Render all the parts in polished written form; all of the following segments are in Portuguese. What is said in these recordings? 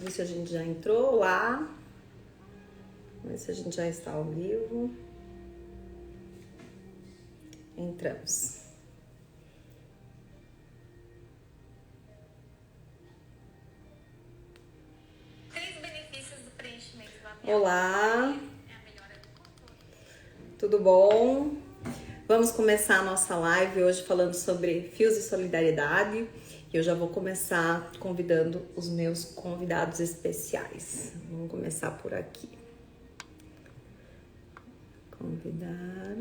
ver se a gente já entrou lá. Vamos ver se a gente já está ao vivo. Entramos. Olá, tudo bom? Vamos começar a nossa live hoje falando sobre fios e solidariedade. Eu já vou começar convidando os meus convidados especiais. Vamos começar por aqui. Convidar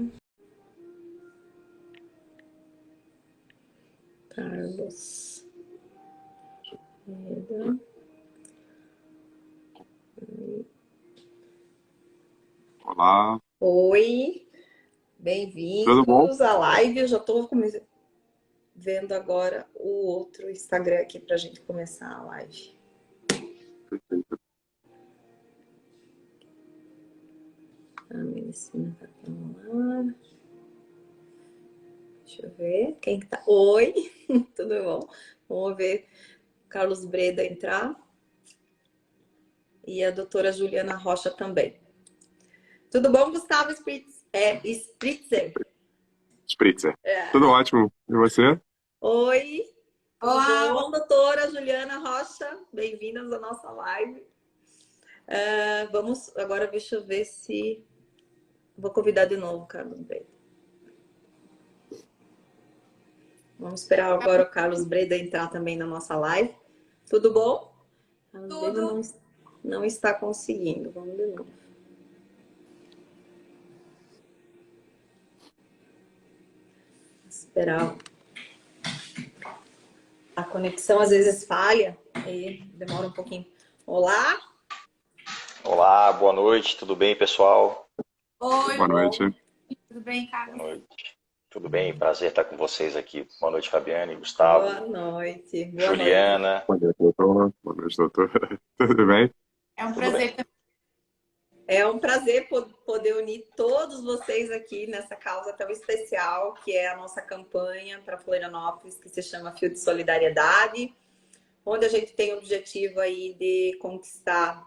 Carlos. Olá. Oi, Tudo bom? bem-vindos à live. Eu já estou vendo agora o outro Instagram aqui para a gente começar a live. Perfeito. A medicina tá lá. Deixa eu ver quem que tá. Oi, tudo bom? Vamos ver o Carlos Breda entrar e a doutora Juliana Rocha também. Tudo bom, Gustavo Spritzer? Spritzer. Tudo ótimo. E você? Oi, Olá, bom, doutora Juliana Rocha, bem-vindas à nossa live. Vamos agora, deixa eu ver se... Vou convidar de novo o Carlos Breda. Vamos esperar agora o Carlos Breda entrar também na nossa live. Tudo bom? Carlos Breda não está conseguindo. Vamos de novo. Esperar. A conexão às vezes falha e demora um pouquinho. Olá? Olá, boa noite, tudo bem, pessoal? oi, Boa noite. tudo bem, Carlos? Boa noite. Tudo bem? Prazer estar com vocês aqui. Boa noite, Fabiane, Gustavo, Boa noite. Boa Juliana. Boa noite, doutor. Boa noite, doutor. Tudo bem? É um Tudo prazer também. É um prazer poder unir todos vocês aqui nessa causa tão especial, que é a nossa campanha para Florianópolis, que se chama Fio de Solidariedade, onde a gente tem o objetivo aí de conquistar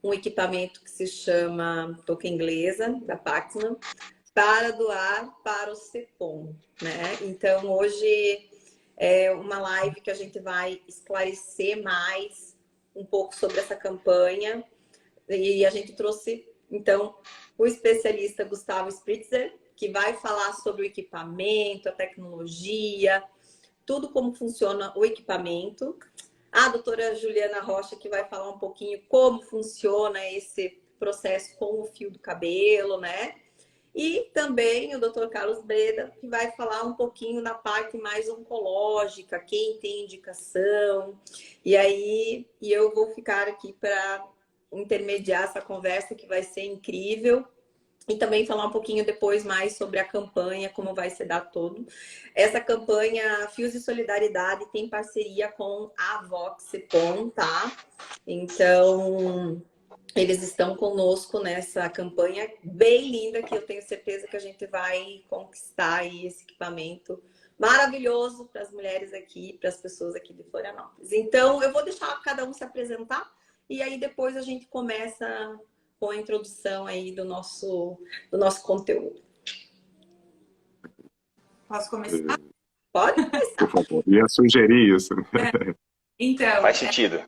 um equipamento que se chama touca inglesa, da Paxman, para doar para o CEPOM, né? Então, hoje é uma live que a gente vai esclarecer mais um pouco sobre essa campanha. E a gente trouxe, então, o especialista Gustavo Spritzer, que vai falar sobre o equipamento, a tecnologia, tudo como funciona o equipamento. A doutora Juliana Rocha, que vai falar um pouquinho como funciona esse processo com o fio do cabelo, né? E também o doutor Carlos Breda, que vai falar um pouquinho na parte mais oncológica, quem tem indicação. E aí, eu vou ficar aqui para intermediar essa conversa, que vai ser incrível. E também falar um pouquinho depois mais sobre a campanha, como vai se dar todo. Essa campanha Fios de Solidariedade tem parceria com a Vox CEPOM, tá? Então, eles estão conosco nessa campanha bem linda, que eu tenho certeza que a gente vai conquistar aí esse equipamento maravilhoso para as mulheres aqui, para as pessoas aqui de Florianópolis. Então, eu vou deixar cada um se apresentar e aí depois a gente começa com a introdução aí do nosso conteúdo. Posso começar? Pode começar. Por favor. Ia sugerir isso. Então, Faz sentido.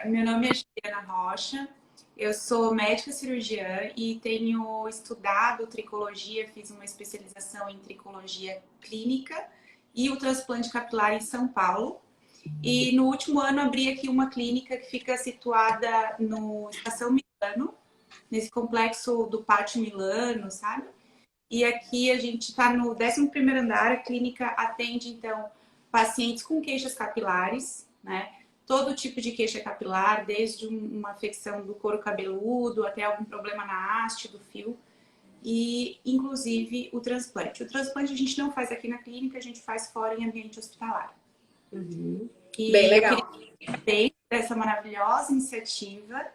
meu nome é Juliana Rocha, eu sou médica cirurgiã e tenho estudado tricologia, fiz uma especialização em tricologia clínica e o transplante capilar em São Paulo. E no último ano abri aqui uma clínica que fica situada no Estação Milano, nesse complexo do Pátio Milano, sabe? E aqui a gente está no 11º andar. A clínica atende, então, pacientes com queixas capilares, né? Todo tipo de queixa capilar, desde uma afecção do couro cabeludo até algum problema na haste do fio. E, inclusive, o transplante. O transplante a gente não faz aqui na clínica, a gente faz fora em ambiente hospitalar. E Bem legal. eu queria saber dessa maravilhosa iniciativa,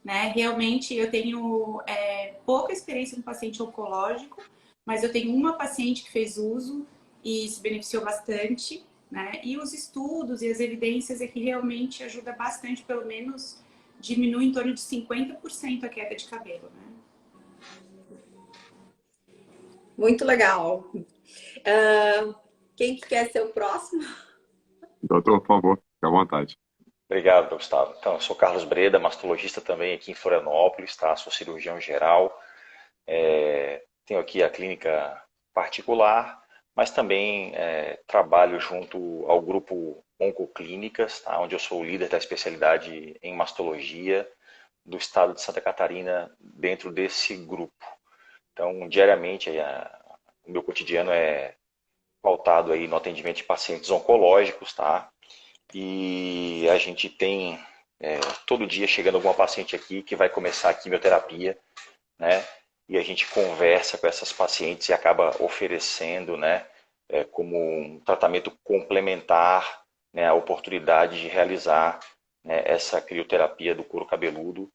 né? Realmente eu tenho pouca experiência no paciente oncológico, mas eu tenho uma paciente que fez uso e se beneficiou bastante, né? E os estudos e as evidências é que realmente ajuda bastante, pelo menos diminui em torno de 50% a queda de cabelo, né? Muito legal. Quem que quer ser o próximo? Doutor, por favor, fique à vontade. Obrigado, Gustavo. Então, eu sou Carlos Breda, mastologista também aqui em Florianópolis, tá? Sou cirurgião geral. Tenho aqui a clínica particular, mas também trabalho junto ao grupo Oncoclínicas, tá? Onde eu sou o líder da especialidade em mastologia do estado de Santa Catarina dentro desse grupo. Então, diariamente, o meu cotidiano é pautado aí no atendimento de pacientes oncológicos, tá? E a gente tem todo dia chegando alguma paciente aqui que vai começar a quimioterapia, né? E a gente conversa com essas pacientes e acaba oferecendo, né, como um tratamento complementar, né, a oportunidade de realizar, né, essa crioterapia do couro cabeludo,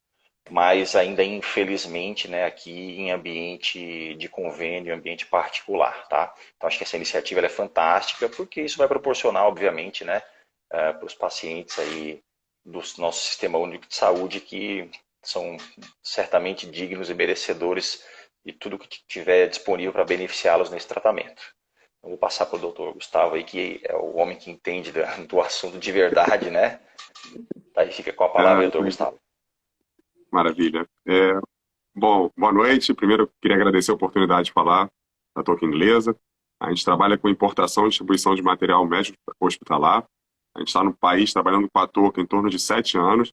mas ainda infelizmente, né, aqui em ambiente de convênio, ambiente particular, tá? Então acho que essa iniciativa ela é fantástica porque isso vai proporcionar, obviamente, né, para os pacientes aí do nosso Sistema Único de Saúde que são certamente dignos e merecedores de tudo que tiver disponível para beneficiá-los nesse tratamento. Eu vou passar para o doutor Gustavo aí, que é o homem que entende do assunto de verdade, né? Aí fica com a palavra, doutor Gustavo. Maravilha. Bom, boa noite. Primeiro, eu queria agradecer a oportunidade de falar da Touca Inglesa. A gente trabalha com importação e distribuição de material médico hospitalar. A gente está no país trabalhando com a Touca em torno de 7 anos.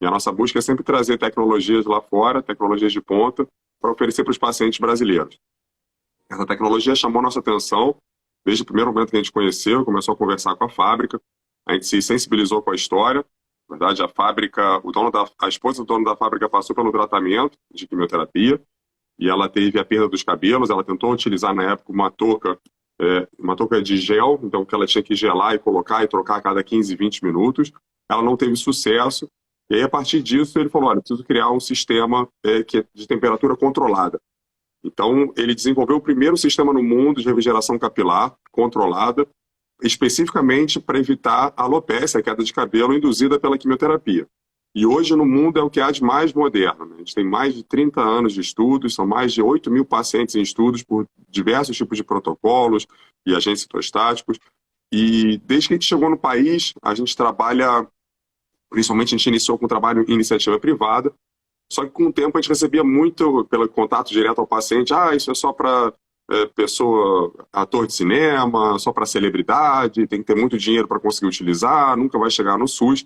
E a nossa busca é sempre trazer tecnologias lá fora, tecnologias de ponta, para oferecer para os pacientes brasileiros. Essa tecnologia chamou nossa atenção desde o primeiro momento que a gente conheceu, começou a conversar com a fábrica, a gente se sensibilizou com a história. Na verdade, a fábrica, a esposa do dono da fábrica passou pelo tratamento de quimioterapia e ela teve a perda dos cabelos. Ela tentou utilizar na época uma touca de gel, então que ela tinha que gelar e colocar e trocar a cada 15, 20 minutos. Ela não teve sucesso. E aí, a partir disso, ele falou, olha, preciso criar um sistema de temperatura controlada. Então, ele desenvolveu o primeiro sistema no mundo de refrigeração capilar controlada, especificamente para evitar a alopecia, a queda de cabelo induzida pela quimioterapia. E hoje, no mundo, é o que há de mais moderno, né? A gente tem mais de 30 anos de estudos, são mais de 8.000 pacientes em estudos por diversos tipos de protocolos e agentes citostáticos. E desde que a gente chegou no país, a gente trabalha... Principalmente a gente iniciou com trabalho em iniciativa privada, só que com o tempo a gente recebia muito, pelo contato direto ao paciente, isso é só para pessoa, ator de cinema, só para celebridade, tem que ter muito dinheiro para conseguir utilizar, nunca vai chegar no SUS.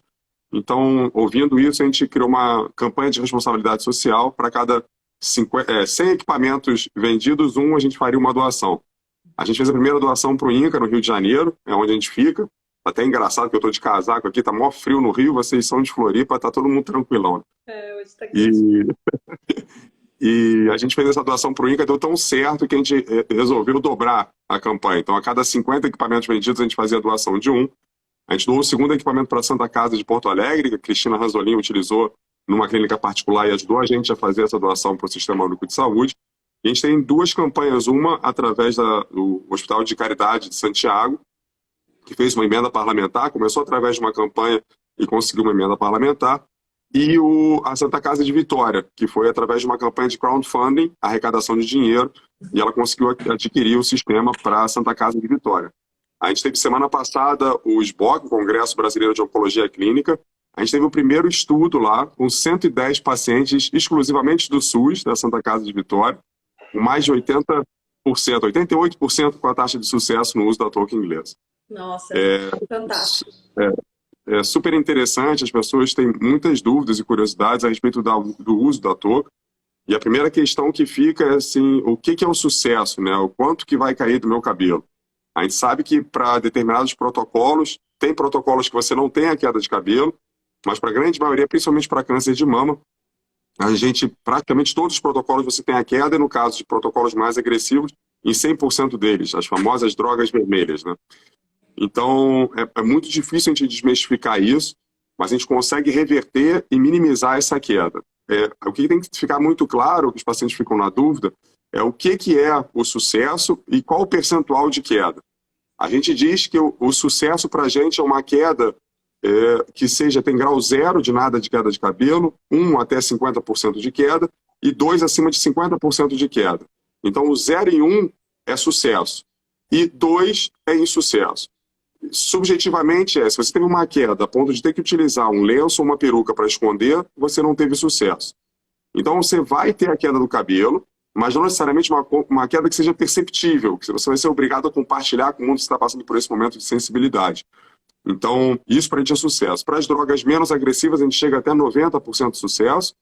Então, ouvindo isso, a gente criou uma campanha de responsabilidade social. Para cada 100 equipamentos vendidos, a gente faria uma doação. A gente fez a primeira doação para o INCA, no Rio de Janeiro, é onde a gente fica. Até engraçado que eu estou de casaco aqui, tá mó frio no Rio, vocês são de Floripa, tá todo mundo tranquilão. Hoje tá aqui. E a gente fez essa doação para o INCA, deu tão certo que a gente resolveu dobrar a campanha. Então, a cada 50 equipamentos vendidos, a gente fazia a doação de um. A gente doou o segundo equipamento para a Santa Casa de Porto Alegre, que a Cristina Ranzolin utilizou numa clínica particular e ajudou a gente a fazer essa doação para o Sistema Único de Saúde. E a gente tem duas campanhas, uma através do Hospital de Caridade de Santiago, que fez uma emenda parlamentar, começou através de uma campanha e conseguiu uma emenda parlamentar, e a Santa Casa de Vitória, que foi através de uma campanha de crowdfunding, arrecadação de dinheiro, e ela conseguiu adquirir o sistema para a Santa Casa de Vitória. A gente teve semana passada o SBOC, o Congresso Brasileiro de Oncologia Clínica. A gente teve o primeiro estudo lá, com 110 pacientes exclusivamente do SUS, da Santa Casa de Vitória, com mais de 80%, 88% com a taxa de sucesso no uso da touca inglesa. Nossa, fantástico. É super interessante, as pessoas têm muitas dúvidas e curiosidades a respeito do uso da touca. E a primeira questão que fica é assim, o que é o sucesso, né? O quanto que vai cair do meu cabelo? A gente sabe que para determinados protocolos, tem protocolos que você não tem a queda de cabelo, mas para a grande maioria, principalmente para câncer de mama, praticamente todos os protocolos você tem a queda, e no caso de protocolos mais agressivos, em 100% deles, as famosas drogas vermelhas, né? Então, é muito difícil a gente desmistificar isso, mas a gente consegue reverter e minimizar essa queda. O que tem que ficar muito claro, que os pacientes ficam na dúvida, é o que é o sucesso e qual o percentual de queda. A gente diz que o sucesso para a gente é uma queda que tem grau 0 de nada de queda de cabelo, 1 até 50% de queda e 2 acima de 50% de queda. Então, o 0 e 1 é sucesso e 2 é insucesso. Subjetivamente se você teve uma queda a ponto de ter que utilizar um lenço ou uma peruca para esconder, você não teve sucesso. Então, você vai ter a queda do cabelo, mas não necessariamente uma queda que seja perceptível, que você vai ser obrigado a compartilhar com o mundo que está passando por esse momento de sensibilidade. Então, isso para a gente é sucesso. Para as drogas menos agressivas, a gente chega até 90% de sucesso,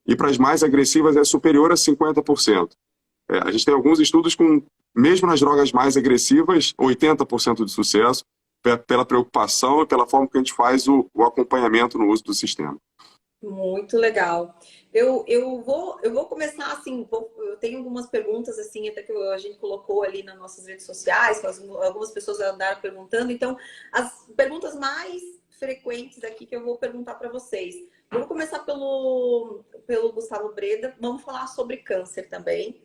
e para as mais agressivas é superior a 50%. A gente tem alguns estudos com, mesmo nas drogas mais agressivas, 80% de sucesso, pela preocupação e pela forma que a gente faz o acompanhamento no uso do sistema. Muito legal. Eu vou começar assim, eu tenho algumas perguntas assim, até que a gente colocou ali nas nossas redes sociais, algumas pessoas andaram perguntando, então as perguntas mais frequentes aqui que eu vou perguntar para vocês. Eu vou começar pelo Gustavo Breda, vamos falar sobre câncer também.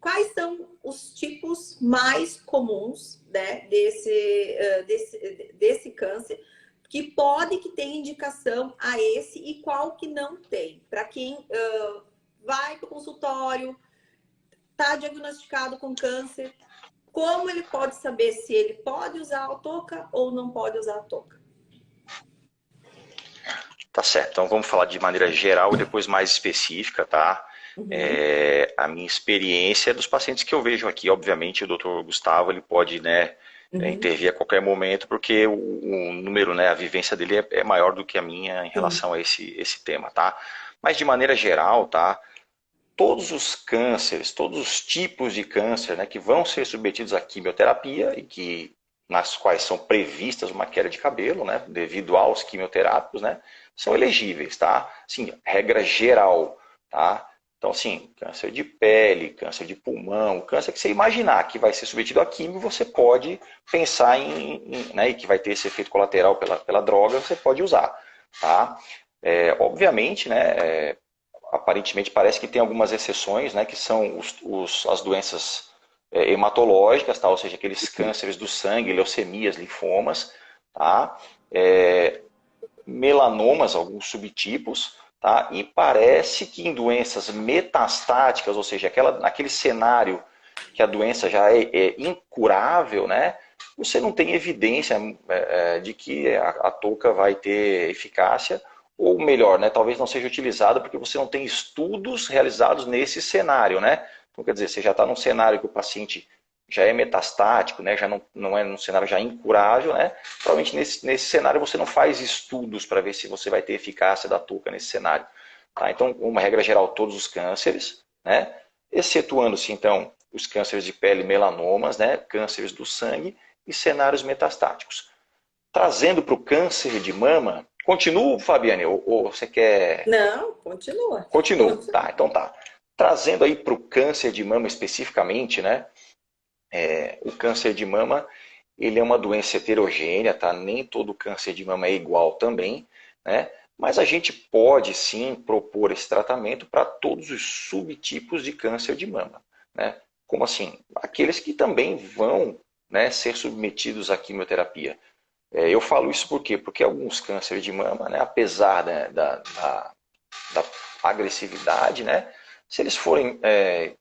Quais são os tipos mais comuns, né, desse câncer? Que tem indicação a esse e qual que não tem. Para quem vai para o consultório, está diagnosticado com câncer, como ele pode saber se ele pode usar a touca ou não pode usar a touca? Tá certo, então vamos falar de maneira geral e depois mais específica, tá? Uhum. A minha experiência dos pacientes que eu vejo aqui, obviamente o Dr. Gustavo, ele pode, né, intervir a qualquer momento, porque o número, né, a vivência dele é maior do que a minha em relação a esse tema, tá? Mas de maneira geral, tá? Todos os cânceres, todos os tipos de câncer, né, que vão ser submetidos à quimioterapia e nas quais são previstas uma queda de cabelo, né, devido aos quimioterápicos, né, são elegíveis, tá? Sim, regra geral, tá? Então, assim, câncer de pele, câncer de pulmão, câncer que você imaginar que vai ser submetido a químio, você pode pensar né, e que vai ter esse efeito colateral pela droga, você pode usar, tá? Obviamente, né, aparentemente parece que tem algumas exceções, né, que são as doenças hematológicas, tá? Ou seja, aqueles cânceres do sangue, leucemias, linfomas, tá? Melanomas, alguns subtipos, tá? E parece que em doenças metastáticas, ou seja, naquele cenário que a doença já é incurável, né? Você não tem evidência de que a touca vai ter eficácia, ou melhor, né? Talvez não seja utilizada porque você não tem estudos realizados nesse cenário, né? Então, quer dizer, você já está num cenário que o paciente já é metastático, né? Já não é num cenário já incurável, né? Provavelmente nesse cenário você não faz estudos para ver se você vai ter eficácia da touca nesse cenário. Tá? Então, uma regra geral, todos os cânceres, né? Excetuando-se, então, os cânceres de pele, melanomas, né? Cânceres do sangue e cenários metastáticos. Trazendo para o câncer de mama, continua, Fabiane, ou você quer... Não, continua. Continua, tá, então tá. Trazendo aí para o câncer de mama especificamente, né? O câncer de mama, ele é uma doença heterogênea, tá? Nem todo câncer de mama é igual também, né? Mas a gente pode sim propor esse tratamento para todos os subtipos de câncer de mama, né? Como assim? Aqueles que também vão, né, ser submetidos à quimioterapia. Eu falo isso por quê? Porque alguns cânceres de mama, né, apesar, né, da agressividade, né, se eles forem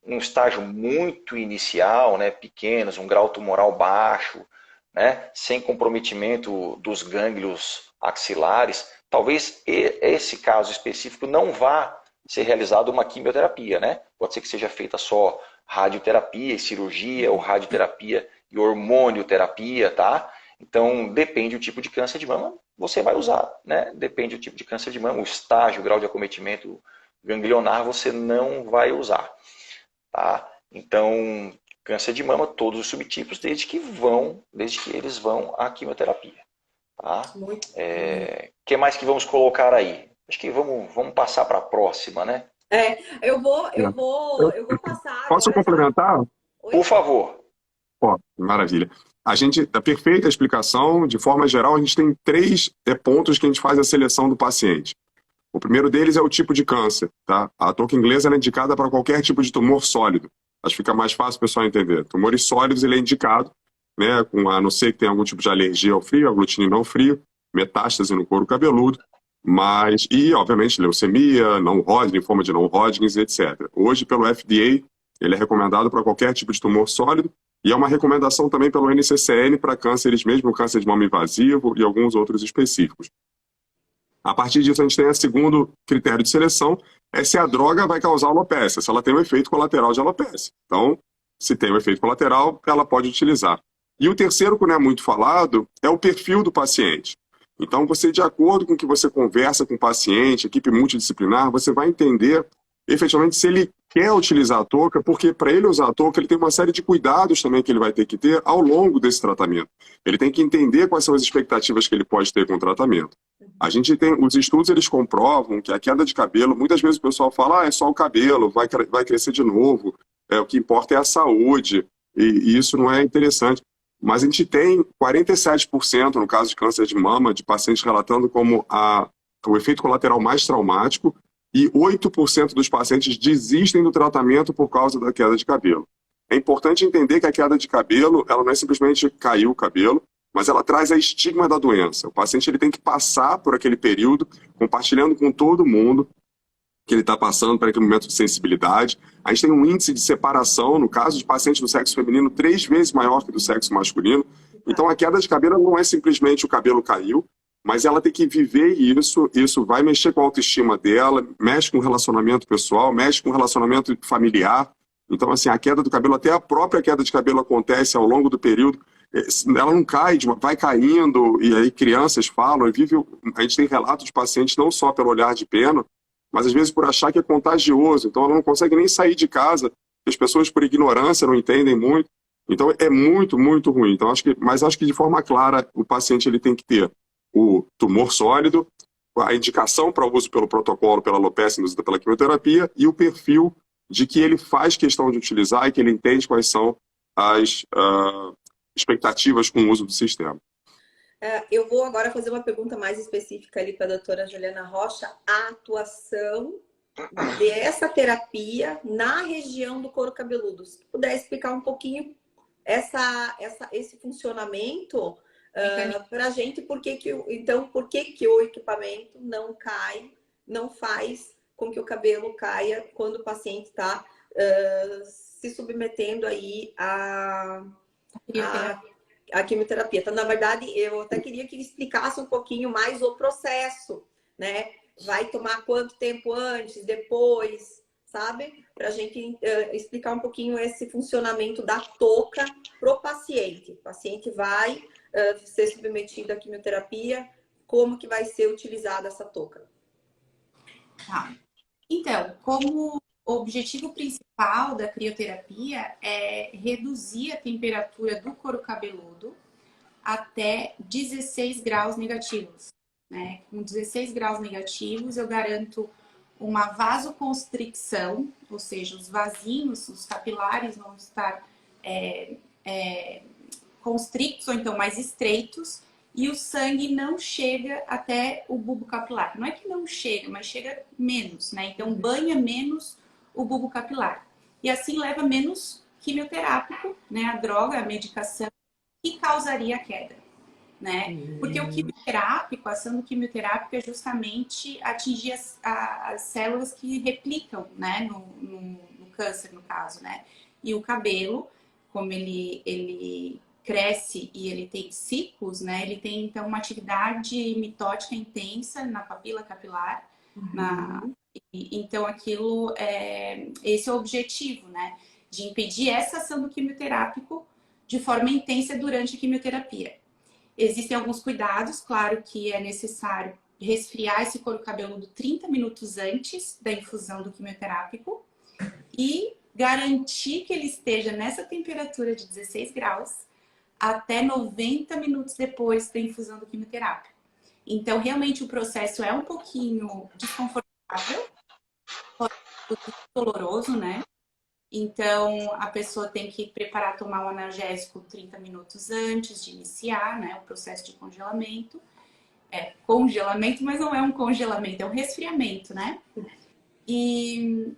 em um estágio muito inicial, né, pequenos, um grau tumoral baixo, né, sem comprometimento dos gânglios axilares, talvez esse caso específico não vá ser realizado uma quimioterapia, né? Pode ser que seja feita só radioterapia e cirurgia, ou radioterapia e hormonioterapia, tá? Então, depende do tipo de câncer de mama, você vai usar, né? Depende do tipo de câncer de mama, o estágio, o grau de acometimento ganglionar, você não vai usar, tá? Então, câncer de mama, todos os subtipos, desde que eles vão à quimioterapia, tá? Que mais que vamos colocar aí? Acho que vamos passar para a próxima, né? Eu vou passar. Posso complementar? Por favor. Maravilha. Perfeita a explicação. De forma geral, a gente tem 3 pontos que a gente faz a seleção do paciente. O primeiro deles é o tipo de câncer, tá? A touca inglesa é indicada para qualquer tipo de tumor sólido. Acho que fica mais fácil o pessoal entender. Tumores sólidos, ele é indicado. né, a não ser que tenha algum tipo de alergia ao frio, aglutinina ao frio, metástase no couro cabeludo, mas, e obviamente leucemia, não Hodgkin, forma de não Hodgkin, etc. Hoje, pelo FDA, ele é recomendado para qualquer tipo de tumor sólido, e é uma recomendação também pelo NCCN para cânceres, mesmo câncer de mama invasivo e alguns outros específicos. A partir disso, a gente tem o segundo critério de seleção, é se a droga vai causar alopecia, se ela tem um efeito colateral de alopecia. Então, se tem um efeito colateral, ela pode utilizar. E o terceiro, que não é muito falado, é o perfil do paciente. Então, você, de acordo com o que você conversa com o paciente, equipe multidisciplinar, você vai entender efetivamente se ele quer utilizar a touca, porque para ele usar a touca, ele tem uma série de cuidados também que ele vai ter que ter ao longo desse tratamento. Ele tem que entender quais são as expectativas que ele pode ter com o tratamento. A gente tem, os estudos, eles comprovam que a queda de cabelo, muitas vezes o pessoal fala, é só o cabelo, vai crescer de novo, o que importa é a saúde, e isso não é interessante. Mas a gente tem 47%, no caso de câncer de mama, de pacientes relatando como o efeito colateral mais traumático, e 8% dos pacientes desistem do tratamento por causa da queda de cabelo. É importante entender que a queda de cabelo, ela não é simplesmente cair o cabelo, mas ela traz a estigma da doença. O paciente ele tem que passar por aquele período, compartilhando com todo mundo que ele está passando para aquele momento de sensibilidade. A gente tem um índice de separação, no caso de pacientes do sexo feminino, 3 vezes maior que do sexo masculino. Então, a queda de cabelo não é simplesmente o cabelo caiu, mas ela tem que viver isso vai mexer com a autoestima dela, mexe com o relacionamento pessoal, mexe com o relacionamento familiar. Então, assim, a queda do cabelo, até a própria queda de cabelo acontece ao longo do período, ela não cai, vai caindo, e aí crianças falam, a gente tem relatos de pacientes não só pelo olhar de pena, mas às vezes por achar que é contagioso, então ela não consegue nem sair de casa, as pessoas por ignorância não entendem muito, então é muito, muito ruim. Então, mas acho que de forma clara o paciente ele tem que ter o tumor sólido, a indicação para o uso pelo protocolo, pela alopecia induzida pela quimioterapia e o perfil de que ele faz questão de utilizar e que ele entende quais são as expectativas com o uso do sistema. Eu vou agora fazer uma pergunta mais específica ali para a doutora Juliana Rocha, a atuação dessa terapia na região do couro cabeludo. Se puder explicar um pouquinho esse funcionamento para a gente, por que o equipamento não cai, não faz com que o cabelo caia quando o paciente está se submetendo aí a quimioterapia. Então, na verdade, eu até queria que ele explicasse um pouquinho mais o processo, né? Vai tomar quanto tempo antes, depois, sabe? Para a gente explicar um pouquinho esse funcionamento da touca para o paciente. O paciente vai ser submetido à quimioterapia, como que vai ser utilizada essa touca? Tá. Então, como o objetivo principal da crioterapia é reduzir a temperatura do couro cabeludo até 16 graus negativos, né? Com 16 graus negativos, eu garanto uma vasoconstricção, ou seja, os vasinhos, os capilares vão estar constrictos ou então mais estreitos, e o sangue não chega até o bulbo capilar. Não é que não chega, mas chega menos, né? Então banha menos o bulbo capilar. E assim leva menos quimioterápico, né? A droga, a medicação, que causaria a queda, né? Porque o quimioterápico, a ação do quimioterápico é justamente atingir as células que replicam, né? No câncer, no caso, né? E o cabelo, como ele cresce e ele tem ciclos, né? Ele tem, então, uma atividade mitótica intensa na papila capilar. Então, aquilo esse é o objetivo, né? De impedir essa ação do quimioterápico de forma intensa durante a quimioterapia. Existem alguns cuidados, claro que é necessário resfriar esse couro cabeludo 30 minutos antes da infusão do quimioterápico e garantir que ele esteja nessa temperatura de 16 graus até 90 minutos depois da infusão do quimioterápico. Então, realmente, o processo é um pouquinho desconfortável, doloroso, né? Então, a pessoa tem que preparar, tomar um analgésico 30 minutos antes de iniciar, né, o processo de congelamento. É congelamento, mas não é um congelamento, é um resfriamento, né? E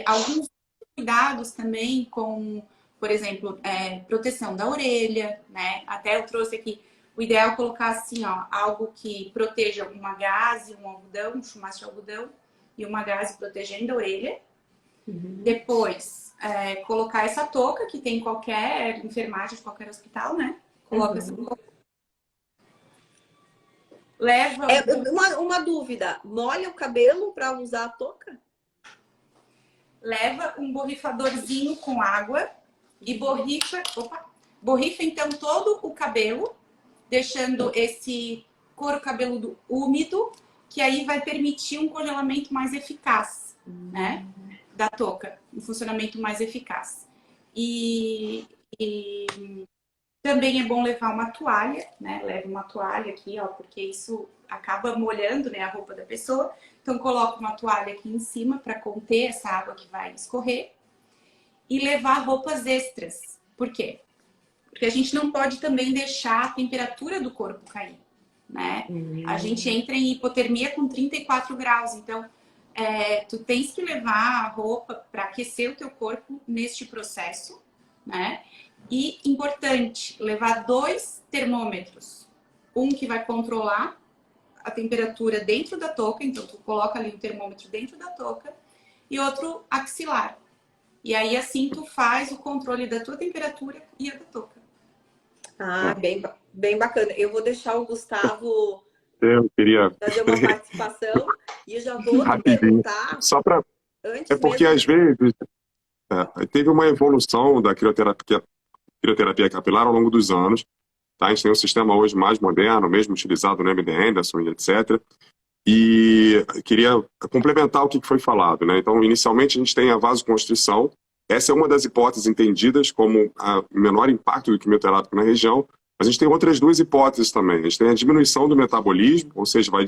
alguns cuidados também com por exemplo, proteção da orelha, né? Até eu trouxe aqui, o ideal é colocar assim, ó, algo que proteja uma gaze, um algodão, um chumaço de algodão e uma gaze protegendo a orelha. Depois, colocar essa touca que tem em qualquer enfermagem de qualquer hospital, né? Coloca essa touca. Leva... Uma dúvida, molha o cabelo para usar a touca? Leva um borrifadorzinho com água e borrifa então todo o cabelo, deixando esse couro cabeludo úmido, que aí vai permitir um congelamento mais eficaz, né? Da touca, um funcionamento mais eficaz. E também é bom levar uma toalha, né? Leve uma toalha aqui, ó, porque isso acaba molhando, né, a roupa da pessoa. Então, coloca uma toalha aqui em cima para conter essa água que vai escorrer. E levar roupas extras. Por quê? Porque a gente não pode também deixar a temperatura do corpo cair, né? A gente entra em hipotermia com 34 graus. Então, tu tens que levar a roupa para aquecer o teu corpo neste processo, né? E, importante, levar 2 termômetros. Um que vai controlar a temperatura dentro da touca, então tu coloca ali o termômetro dentro da touca, e outro axilar. E aí, assim, tu faz o controle da tua temperatura e a da touca. Ah, bem bacana. Eu vou deixar o Gustavo Eu queria fazer uma participação e eu já vou te rapidinho, perguntar, só para... antes É porque, mesmo às vezes, teve uma evolução da crioterapia capilar ao longo dos anos. Tá? A gente tem um sistema hoje mais moderno, mesmo utilizado no MD Anderson e etc. E queria complementar o que foi falado, né? Então, inicialmente, a gente tem a vasoconstrição. Essa é uma das hipóteses entendidas como o menor impacto do quimioterápico na região. Mas a gente tem outras 2 hipóteses também. A gente tem a diminuição do metabolismo, ou seja, vai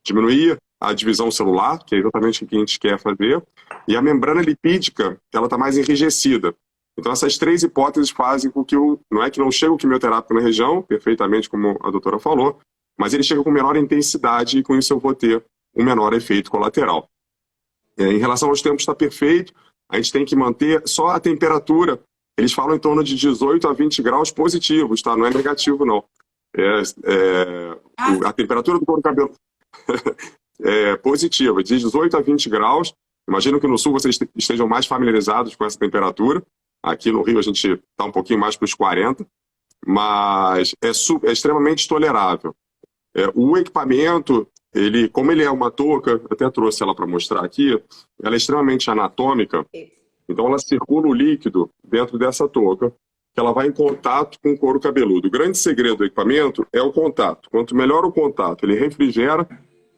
diminuir a divisão celular, que é exatamente o que a gente quer fazer. E a membrana lipídica, ela está mais enrijecida. Então, essas 3 hipóteses fazem com que não é que não chegue o quimioterápico na região, perfeitamente como a doutora falou, mas ele chega com menor intensidade e com isso eu vou ter um menor efeito colateral. Em relação aos tempos, está perfeito. A gente tem que manter só a temperatura. Eles falam em torno de 18 a 20 graus positivos, tá? Não é negativo, não. A temperatura do couro cabeludo é positiva, de 18 a 20 graus. Imagino que no sul vocês estejam mais familiarizados com essa temperatura. Aqui no Rio a gente está um pouquinho mais para os 40, mas é extremamente tolerável. O equipamento, como ele é uma touca, eu até trouxe ela para mostrar aqui, ela é extremamente anatômica, então ela circula o líquido dentro dessa touca, que ela vai em contato com o couro cabeludo. O grande segredo do equipamento é o contato. Quanto melhor o contato, ele refrigera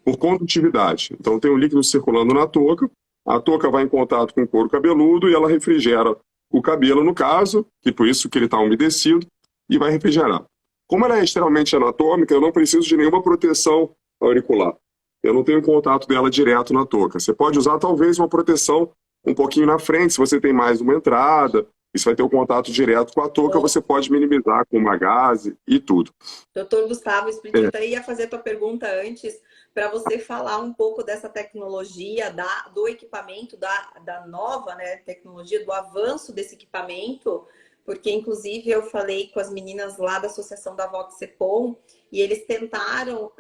por condutividade. Então tem o líquido circulando na touca, a touca vai em contato com o couro cabeludo e ela refrigera o cabelo, no caso, que por isso que ele está umedecido, e vai refrigerar. Como ela é extremamente anatômica, eu não preciso de nenhuma proteção auricular. Eu não tenho contato dela direto na touca. Você pode usar talvez uma proteção um pouquinho na frente, se você tem mais uma entrada, e você vai ter o contato direto com a touca, você pode minimizar com uma gaze e tudo. Doutor Gustavo, eu até ia fazer a tua pergunta antes, para você falar um pouco dessa tecnologia, do equipamento, da nova, né, tecnologia, do avanço desse equipamento, porque inclusive eu falei com as meninas lá da Associação da Vox-Cepom e eles tentaram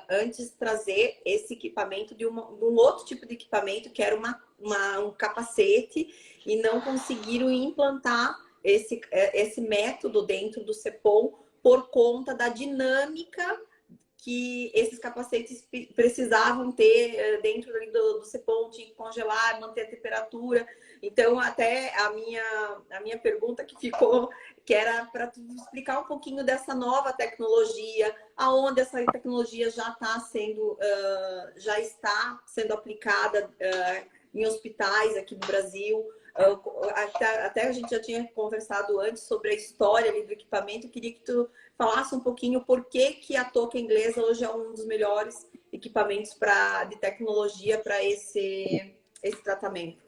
antes trazer esse equipamento de um outro tipo de equipamento, que era um capacete, e não conseguiram implantar esse método dentro do Cepom por conta da dinâmica que esses capacetes precisavam ter dentro do Cepom, tinha que congelar, manter a temperatura. Então, até a minha pergunta que ficou, que era para tu explicar um pouquinho dessa nova tecnologia, aonde essa tecnologia já está sendo aplicada em hospitais aqui no Brasil. Até a gente já tinha conversado antes sobre a história ali do equipamento. Eu queria que tu falasse um pouquinho por que a touca inglesa hoje é um dos melhores equipamentos de tecnologia para esse tratamento.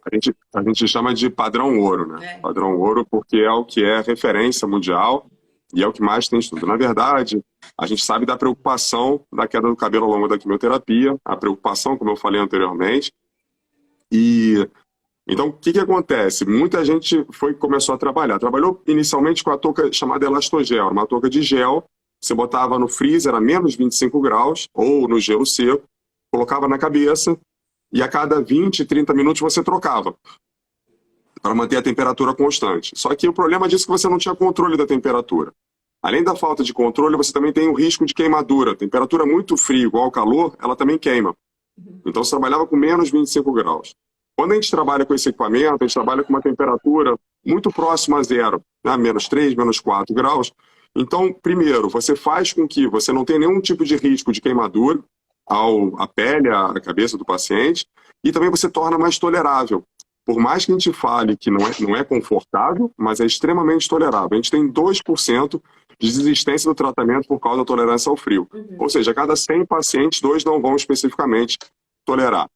A gente chama de padrão ouro, né? Padrão ouro porque é o que é referência mundial e é o que mais tem estudo. Na verdade, a gente sabe da preocupação da queda do cabelo ao longo da quimioterapia, a preocupação, como eu falei anteriormente, e Então, o que acontece? Muita gente começou a trabalhar. Trabalhou inicialmente com a touca chamada elastogel, uma touca de gel. Você botava no freezer a menos 25 graus ou no gelo seco, colocava na cabeça e a cada 20, 30 minutos você trocava para manter a temperatura constante. Só que o problema disso é que você não tinha controle da temperatura. Além da falta de controle, você também tem o risco de queimadura. Temperatura muito fria, igual ao calor, ela também queima. Então, você trabalhava com menos 25 graus. Quando a gente trabalha com esse equipamento, a gente trabalha com uma temperatura muito próxima a zero, né? Menos 3, menos 4 graus. Então, primeiro, você faz com que você não tenha nenhum tipo de risco de queimadura à pele, à cabeça do paciente, e também você torna mais tolerável. Por mais que a gente fale que não é confortável, mas é extremamente tolerável. A gente tem 2% de desistência do tratamento por causa da tolerância ao frio. Ou seja, a cada 100 pacientes, 2 não vão especificamente tolerar.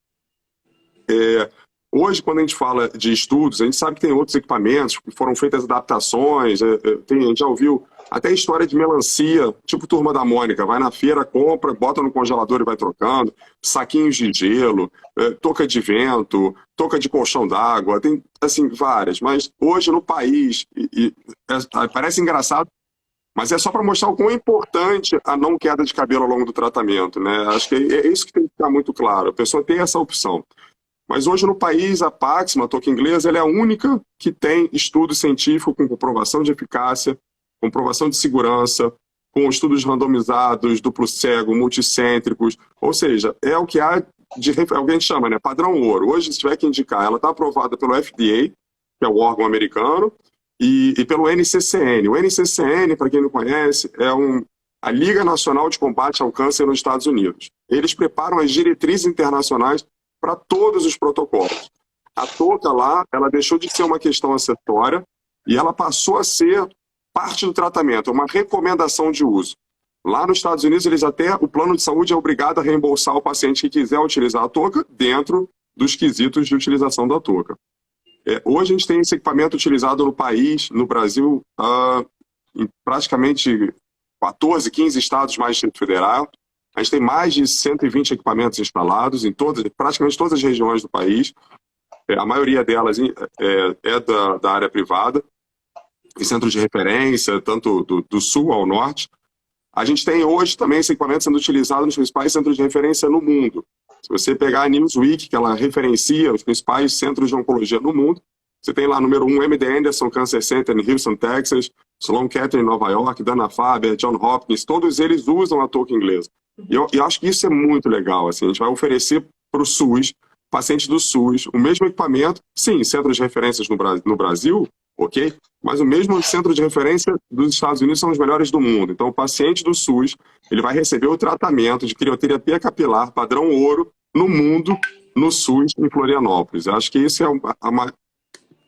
Hoje, quando a gente fala de estudos, a gente sabe que tem outros equipamentos que foram feitas adaptações, a gente já ouviu até história de melancia, tipo Turma da Mônica, vai na feira, compra, bota no congelador e vai trocando, saquinhos de gelo, touca de vento, touca de colchão d'água, tem assim várias, mas hoje no país, parece engraçado, mas é só para mostrar o quão importante a não queda de cabelo ao longo do tratamento, né? Acho que é isso que tem que ficar muito claro, a pessoa tem essa opção. Mas hoje no país, a Paxma, a touca inglesa, ela é a única que tem estudo científico com comprovação de eficácia, comprovação de segurança, com estudos randomizados, duplo cego, multicêntricos, ou seja, é o que há de alguém chama, né, padrão ouro. Hoje, se tiver que indicar, ela está aprovada pelo FDA, que é o órgão americano, e pelo NCCN. O NCCN, para quem não conhece, é a Liga Nacional de Combate ao Câncer nos Estados Unidos. Eles preparam as diretrizes internacionais para todos os protocolos. A touca lá, ela deixou de ser uma questão acessória e ela passou a ser parte do tratamento, uma recomendação de uso. Lá nos Estados Unidos, o plano de saúde é obrigado a reembolsar o paciente que quiser utilizar a touca dentro dos quesitos de utilização da touca. Hoje a gente tem esse equipamento utilizado no país, no Brasil, em praticamente 14, 15 estados mais Distrito Federal. A gente tem mais de 120 equipamentos instalados em praticamente todas as regiões do país. A maioria delas é da área privada, em centros de referência, tanto do sul ao norte. A gente tem hoje também esse equipamento sendo utilizado nos principais centros de referência no mundo. Se você pegar a Newsweek, que ela referencia os principais centros de oncologia no mundo, você tem lá número 1, MD Anderson Cancer Center em Houston, Texas, Sloan Kettering em Nova York, Dana-Farber, John Hopkins, todos eles usam a touca inglesa. E eu acho que isso é muito legal. Assim, a gente vai oferecer para o SUS, pacientes do SUS, o mesmo equipamento, sim, centros de referências no Brasil, ok? Mas o mesmo centro de referência dos Estados Unidos são os melhores do mundo. Então, o paciente do SUS, ele vai receber o tratamento de crioterapia capilar padrão ouro no mundo, no SUS, em Florianópolis. Eu acho que esse é o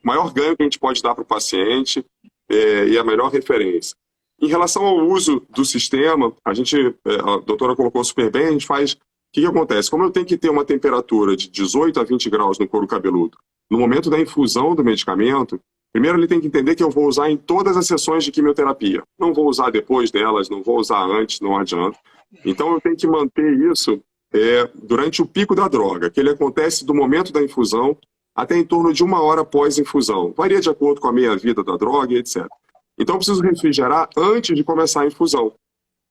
maior ganho que a gente pode dar para o paciente e a melhor referência. Em relação ao uso do sistema, a doutora colocou super bem, a gente faz... O que acontece? Como eu tenho que ter uma temperatura de 18 a 20 graus no couro cabeludo, no momento da infusão do medicamento, primeiro ele tem que entender que eu vou usar em todas as sessões de quimioterapia. Não vou usar depois delas, não vou usar antes, não adianta. Então eu tenho que manter isso durante o pico da droga, que ele acontece do momento da infusão até em torno de 1 hora após infusão. Varia de acordo com a meia-vida da droga, etc. Então eu preciso refrigerar antes de começar a infusão.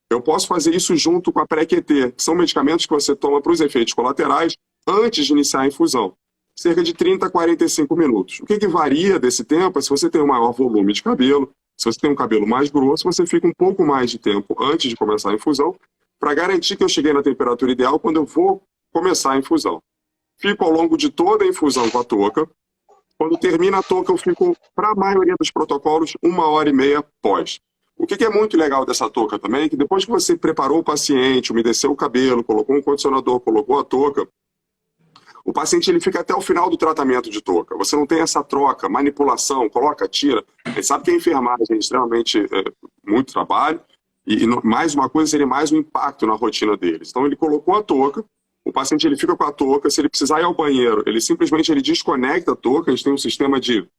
Eu posso fazer isso junto com a pré-QT, que são medicamentos que você toma para os efeitos colaterais antes de iniciar a infusão. Cerca de 30 a 45 minutos. O que varia desse tempo é se você tem um maior volume de cabelo, se você tem um cabelo mais grosso, você fica um pouco mais de tempo antes de começar a infusão, para garantir que eu cheguei na temperatura ideal quando eu vou começar a infusão. Fico ao longo de toda a infusão com a touca. Quando termina a touca, eu fico, para a maioria dos protocolos, 1h30 pós. O que é muito legal dessa touca também é que depois que você preparou o paciente, umedeceu o cabelo, colocou um condicionador, colocou a touca, o paciente ele fica até o final do tratamento de touca. Você não tem essa troca, manipulação, coloca, tira. A gente sabe que a enfermagem é extremamente muito trabalho e mais uma coisa seria mais um impacto na rotina deles. Então ele colocou a touca, o paciente ele fica com a touca, se ele precisar ir ao banheiro, ele simplesmente desconecta a touca, a gente tem um sistema de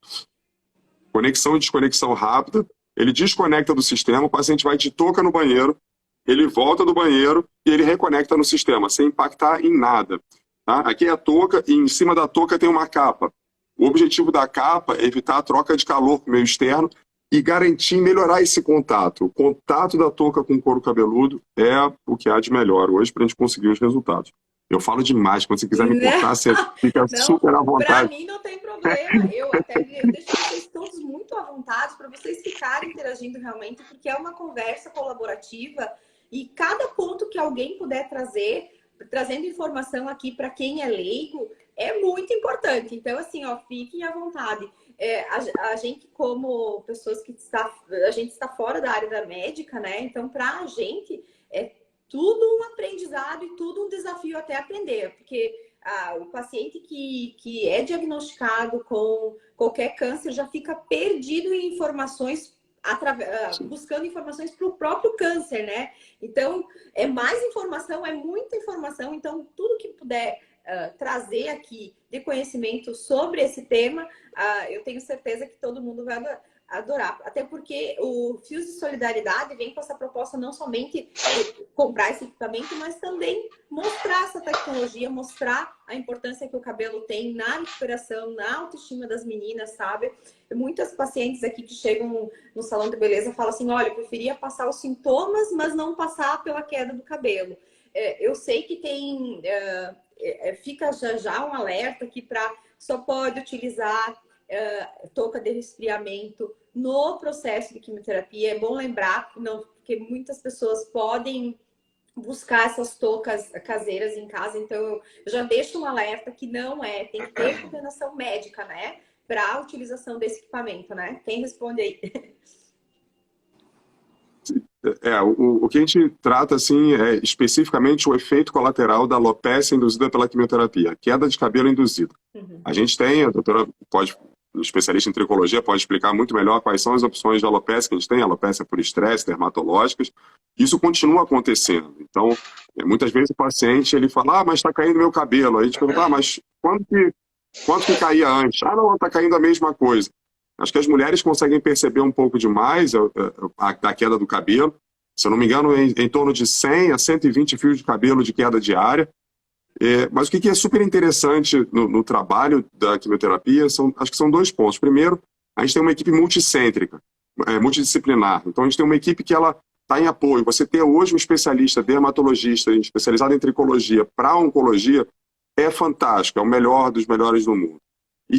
conexão e desconexão rápida, ele desconecta do sistema, o paciente vai de touca no banheiro, ele volta do banheiro e ele reconecta no sistema, sem impactar em nada. Tá? Aqui é a touca e em cima da touca tem uma capa. O objetivo da capa é evitar a troca de calor com o meio externo e garantir melhorar esse contato. O contato da touca com o couro cabeludo é o que há de melhor hoje para a gente conseguir os resultados. Eu falo demais, quando você quiser me cortar, você fica super à Para vontade. mim não tem problema. Eu até deixo vocês todos muito à vontade para vocês ficarem interagindo realmente, porque é uma conversa colaborativa e cada ponto que alguém puder trazer, trazendo informação aqui para quem é leigo, é muito importante. Então, assim, ó, fiquem à vontade. A gente, como pessoas a gente está fora da área da médica, né? Então, para a gente, é tudo um aprendizado e tudo um desafio até aprender, porque o paciente que é diagnosticado com qualquer câncer já fica perdido em informações, buscando informações para o próprio câncer, né? Então, é mais informação, é muita informação, então tudo que puder trazer aqui de conhecimento sobre esse tema, eu tenho certeza que todo mundo vai adorar. Até porque o Fios de Solidariedade vem com essa proposta não somente de comprar esse equipamento, mas também mostrar essa tecnologia, mostrar a importância que o cabelo tem na recuperação, na autoestima das meninas, sabe? Muitas pacientes aqui que chegam no salão de beleza falam assim, olha, eu preferia passar os sintomas, mas não passar pela queda do cabelo. Eu sei que tem... fica já um alerta que só pode utilizar touca de resfriamento no processo de quimioterapia. É bom lembrar porque muitas pessoas podem buscar essas toucas caseiras em casa, então eu já deixo um alerta que tem que ter coordenação médica, né, para a utilização desse equipamento, né? Quem responde aí? O que a gente trata, assim, é especificamente o efeito colateral da alopecia induzida pela quimioterapia, queda de cabelo induzida. Uhum. A gente tem, a doutora especialista em tricologia, pode explicar muito melhor quais são as opções de alopecia que a gente tem, alopecia por estresse, dermatológicas. Isso continua acontecendo. Então, muitas vezes o paciente, ele fala, mas está caindo meu cabelo. Aí a gente pergunta, mas quanto que caía antes? Não, está caindo a mesma coisa. Acho que as mulheres conseguem perceber um pouco demais a queda do cabelo. Se eu não me engano, em torno de 100 a 120 fios de cabelo de queda diária. Mas o que é super interessante no trabalho da quimioterapia, acho que são 2 pontos. Primeiro, a gente tem uma equipe multicêntrica, multidisciplinar. Então, a gente tem uma equipe que ela está em apoio. Você ter hoje um especialista, dermatologista, especializado em tricologia para oncologia, é fantástico, é o melhor dos melhores do mundo.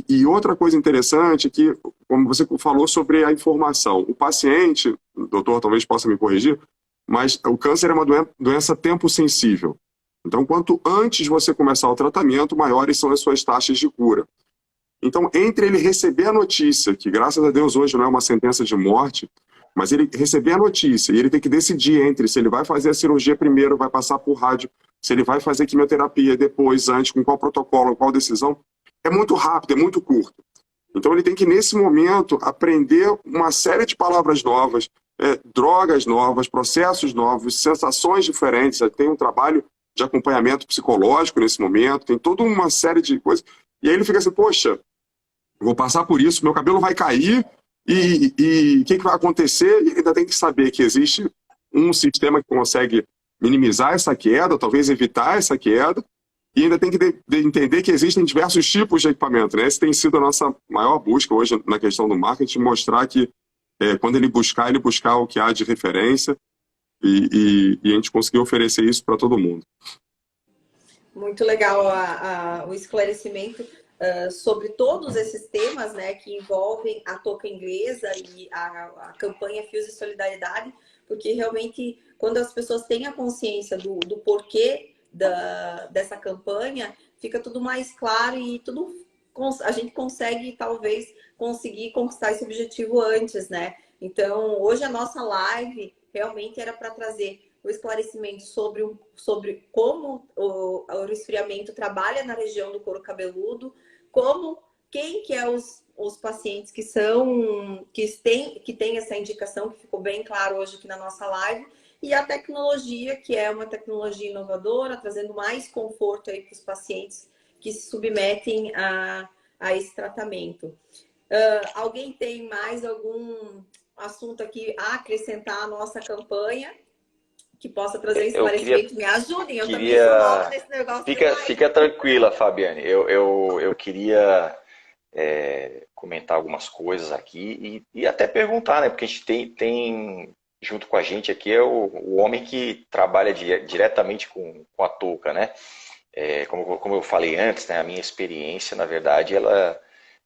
E outra coisa interessante é que, como você falou sobre a informação, o paciente, o doutor talvez possa me corrigir, mas o câncer é uma doença tempo-sensível. Então, quanto antes você começar o tratamento, maiores são as suas taxas de cura. Então, entre ele receber a notícia, que graças a Deus hoje não é uma sentença de morte, mas ele receber a notícia e ele tem que decidir entre se ele vai fazer a cirurgia primeiro, vai passar por rádio, se ele vai fazer quimioterapia depois, antes, com qual protocolo, qual decisão, é muito rápido, é muito curto. Então ele tem que, nesse momento, aprender uma série de palavras novas, drogas novas, processos novos, sensações diferentes. Tem um trabalho de acompanhamento psicológico nesse momento, tem toda uma série de coisas. E aí ele fica assim, poxa, vou passar por isso, meu cabelo vai cair, e o que vai acontecer? E ele ainda tem que saber que existe um sistema que consegue minimizar essa queda, talvez evitar essa queda, e ainda tem que entender que existem diversos tipos de equipamento, né? Essa tem sido a nossa maior busca hoje na questão do marketing, mostrar que quando ele buscar o que há de referência e a gente conseguir oferecer isso para todo mundo. Muito legal o esclarecimento sobre todos esses temas, né, que envolvem a touca inglesa e a campanha Fios de Solidariedade, porque realmente quando as pessoas têm a consciência do porquê dessa campanha, fica tudo mais claro e a gente consegue, talvez, conseguir conquistar esse objetivo antes, né? Então, hoje a nossa live realmente era para trazer o esclarecimento sobre como o resfriamento trabalha na região do couro cabeludo, quem que é os pacientes que têm essa indicação, que ficou bem claro hoje aqui na nossa live, e a tecnologia, que é uma tecnologia inovadora, trazendo mais conforto aí para os pacientes que se submetem a esse tratamento. Alguém tem mais algum assunto aqui a acrescentar à nossa campanha que possa trazer esclarecimento? Me ajudem, eu também sou nova nesse negócio. Fica tranquila, Fabiane. Eu queria comentar algumas coisas aqui e até perguntar, né? Porque a gente tem junto com a gente aqui é o homem que trabalha diretamente com a touca, né? Como eu falei antes, né? A minha experiência, na verdade, ela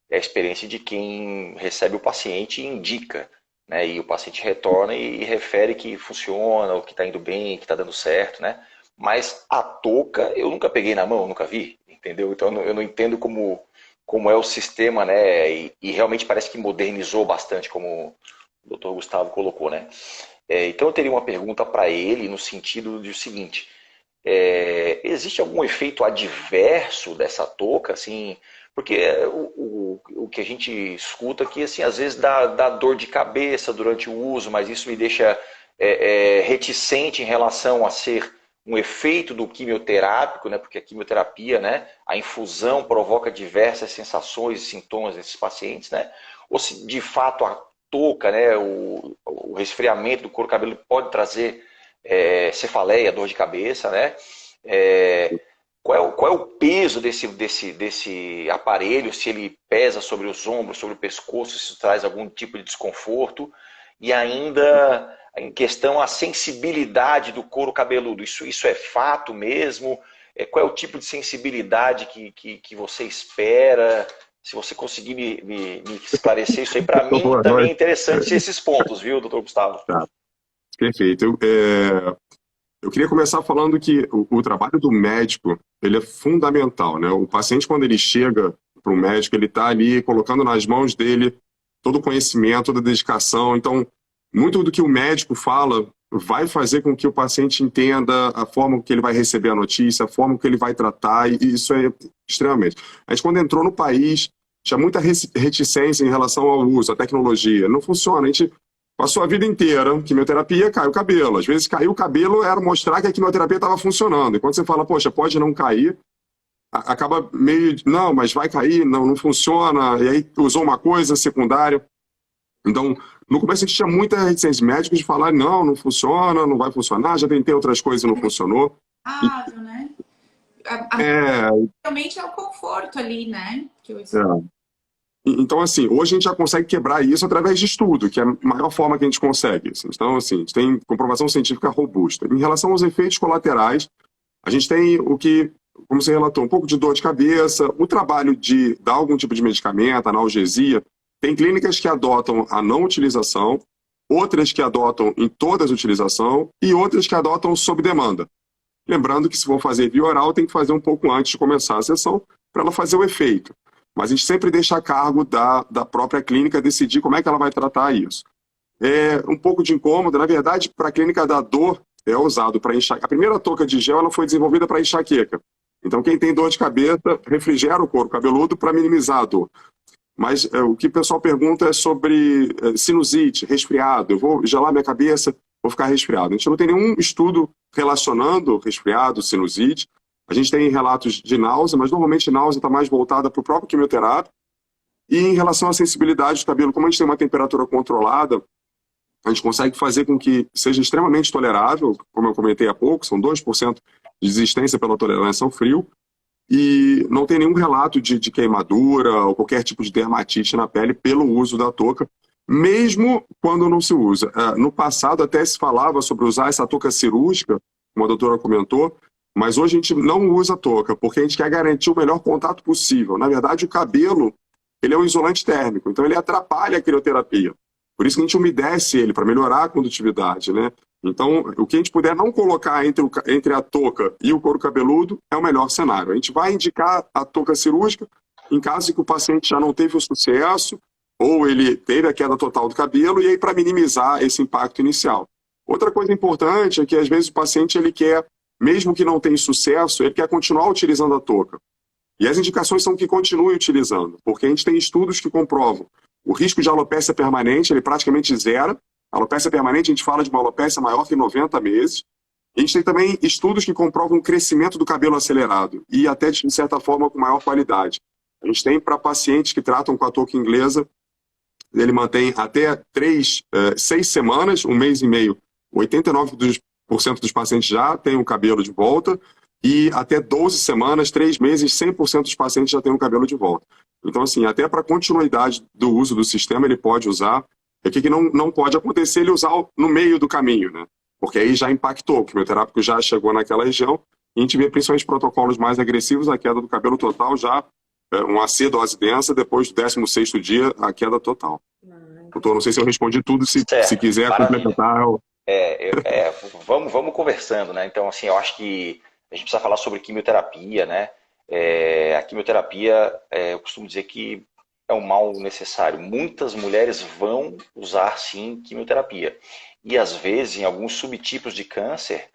é a experiência de quem recebe o paciente e indica, né? E o paciente retorna e refere que funciona, ou que está indo bem, que está dando certo, né? Mas a touca eu nunca peguei na mão, nunca vi, entendeu? Então eu não entendo como é o sistema, né? E realmente parece que modernizou bastante, como o Dr. Gustavo colocou, né? Então eu teria uma pergunta para ele no sentido de o seguinte: existe algum efeito adverso dessa touca, assim? Porque o que a gente escuta aqui, assim, às vezes dá dor de cabeça durante o uso, mas isso me deixa reticente em relação a ser um efeito do quimioterápico, né? Porque a quimioterapia, né? A infusão provoca diversas sensações e sintomas nesses pacientes, né? Ou se de fato a touca, né? O resfriamento do couro cabeludo pode trazer cefaleia, dor de cabeça, né? Qual é o peso desse aparelho? Se ele pesa sobre os ombros, sobre o pescoço, se isso traz algum tipo de desconforto? E ainda em questão a sensibilidade do couro cabeludo, isso é fato mesmo? Qual é o tipo de sensibilidade que você espera? Se você conseguir me esclarecer isso aí, para mim também é interessante esses pontos, viu, doutor Gustavo? Tá, perfeito. Eu queria começar falando que o trabalho do médico, ele é fundamental, né? O paciente, quando ele chega para o médico, ele está ali colocando nas mãos dele todo o conhecimento, toda a dedicação. Então, muito do que o médico fala vai fazer com que o paciente entenda a forma que ele vai receber a notícia, a forma que ele vai tratar, e isso é extremamente. A gente, quando entrou no país, tinha muita reticência em relação ao uso, à tecnologia. Não funciona, a gente passou a vida inteira, quimioterapia, cai o cabelo. Às vezes cair o cabelo era mostrar que a quimioterapia estava funcionando. E quando você fala, poxa, pode não cair, acaba meio, não, mas vai cair, não funciona, e aí usou uma coisa secundária. Então, no começo a gente tinha muita reticência de médicos de falar, não funciona, não vai funcionar, já tentei outras coisas e não funcionou. Né? Realmente é o conforto ali, né? Então, assim, hoje a gente já consegue quebrar isso através de estudo, que é a maior forma que a gente consegue. Então, assim, a gente tem comprovação científica robusta. Em relação aos efeitos colaterais, a gente tem o que, como você relatou, um pouco de dor de cabeça, o trabalho de dar algum tipo de medicamento, analgesia. Tem clínicas que adotam a não utilização, outras que adotam em todas a utilização e outras que adotam sob demanda. Lembrando que se for fazer via oral, tem que fazer um pouco antes de começar a sessão para ela fazer o efeito. Mas a gente sempre deixa a cargo da própria clínica decidir como é que ela vai tratar isso. É um pouco de incômodo, na verdade, para a clínica da dor, é usado para enxaqueca. A primeira touca de gel ela foi desenvolvida para enxaqueca. Então, quem tem dor de cabeça, refrigera o couro cabeludo para minimizar a dor. Mas o que o pessoal pergunta é sobre sinusite, resfriado. Eu vou gelar minha cabeça, vou ficar resfriado. A gente não tem nenhum estudo relacionando resfriado, sinusite. A gente tem relatos de náusea, mas normalmente náusea está mais voltada para o próprio quimioterápico. E em relação à sensibilidade do cabelo, como a gente tem uma temperatura controlada, a gente consegue fazer com que seja extremamente tolerável, como eu comentei há pouco, são 2% de resistência pela tolerância ao frio. E não tem nenhum relato de queimadura ou qualquer tipo de dermatite na pele pelo uso da touca, mesmo quando não se usa. No passado até se falava sobre usar essa touca cirúrgica, como a doutora comentou, mas hoje a gente não usa a touca, porque a gente quer garantir o melhor contato possível. Na verdade, o cabelo ele é um isolante térmico, então ele atrapalha a crioterapia. Por isso que a gente umedece ele, para melhorar a condutividade, né? Então, o que a gente puder não colocar entre a touca e o couro cabeludo é o melhor cenário. A gente vai indicar a touca cirúrgica em caso de que o paciente já não teve o sucesso ou ele teve a queda total do cabelo, e aí para minimizar esse impacto inicial. Outra coisa importante é que às vezes o paciente ele quer, mesmo que não tenha sucesso, ele quer continuar utilizando a touca. E as indicações são que continue utilizando, porque a gente tem estudos que comprovam o risco de alopécia permanente, ele praticamente zera. A alopécia permanente, a gente fala de uma alopécia maior que 90 meses. E a gente tem também estudos que comprovam o crescimento do cabelo acelerado e até, de certa forma, com maior qualidade. A gente tem para pacientes que tratam com a touca inglesa, ele mantém até 6 semanas, um mês e meio, 89% dos pacientes já têm o cabelo de volta. e até 12 semanas, 3 meses, 100% dos pacientes já têm o cabelo de volta. Então, assim, até para continuidade do uso do sistema, ele pode usar. O que não pode acontecer ele usar no meio do caminho, né? Porque aí já impactou, o quimioterápico já chegou naquela região, e a gente vê principalmente protocolos mais agressivos, a queda do cabelo total já, um AC, dose densa, depois do 16º dia, a queda total. Doutor, não sei se eu respondi tudo, se quiser complementar. Vamos conversando, né? Então, assim, eu acho que a gente precisa falar sobre quimioterapia, né? A quimioterapia, eu costumo dizer que é um mal necessário. Muitas mulheres vão usar, sim, quimioterapia. E, às vezes, em alguns subtipos de câncer,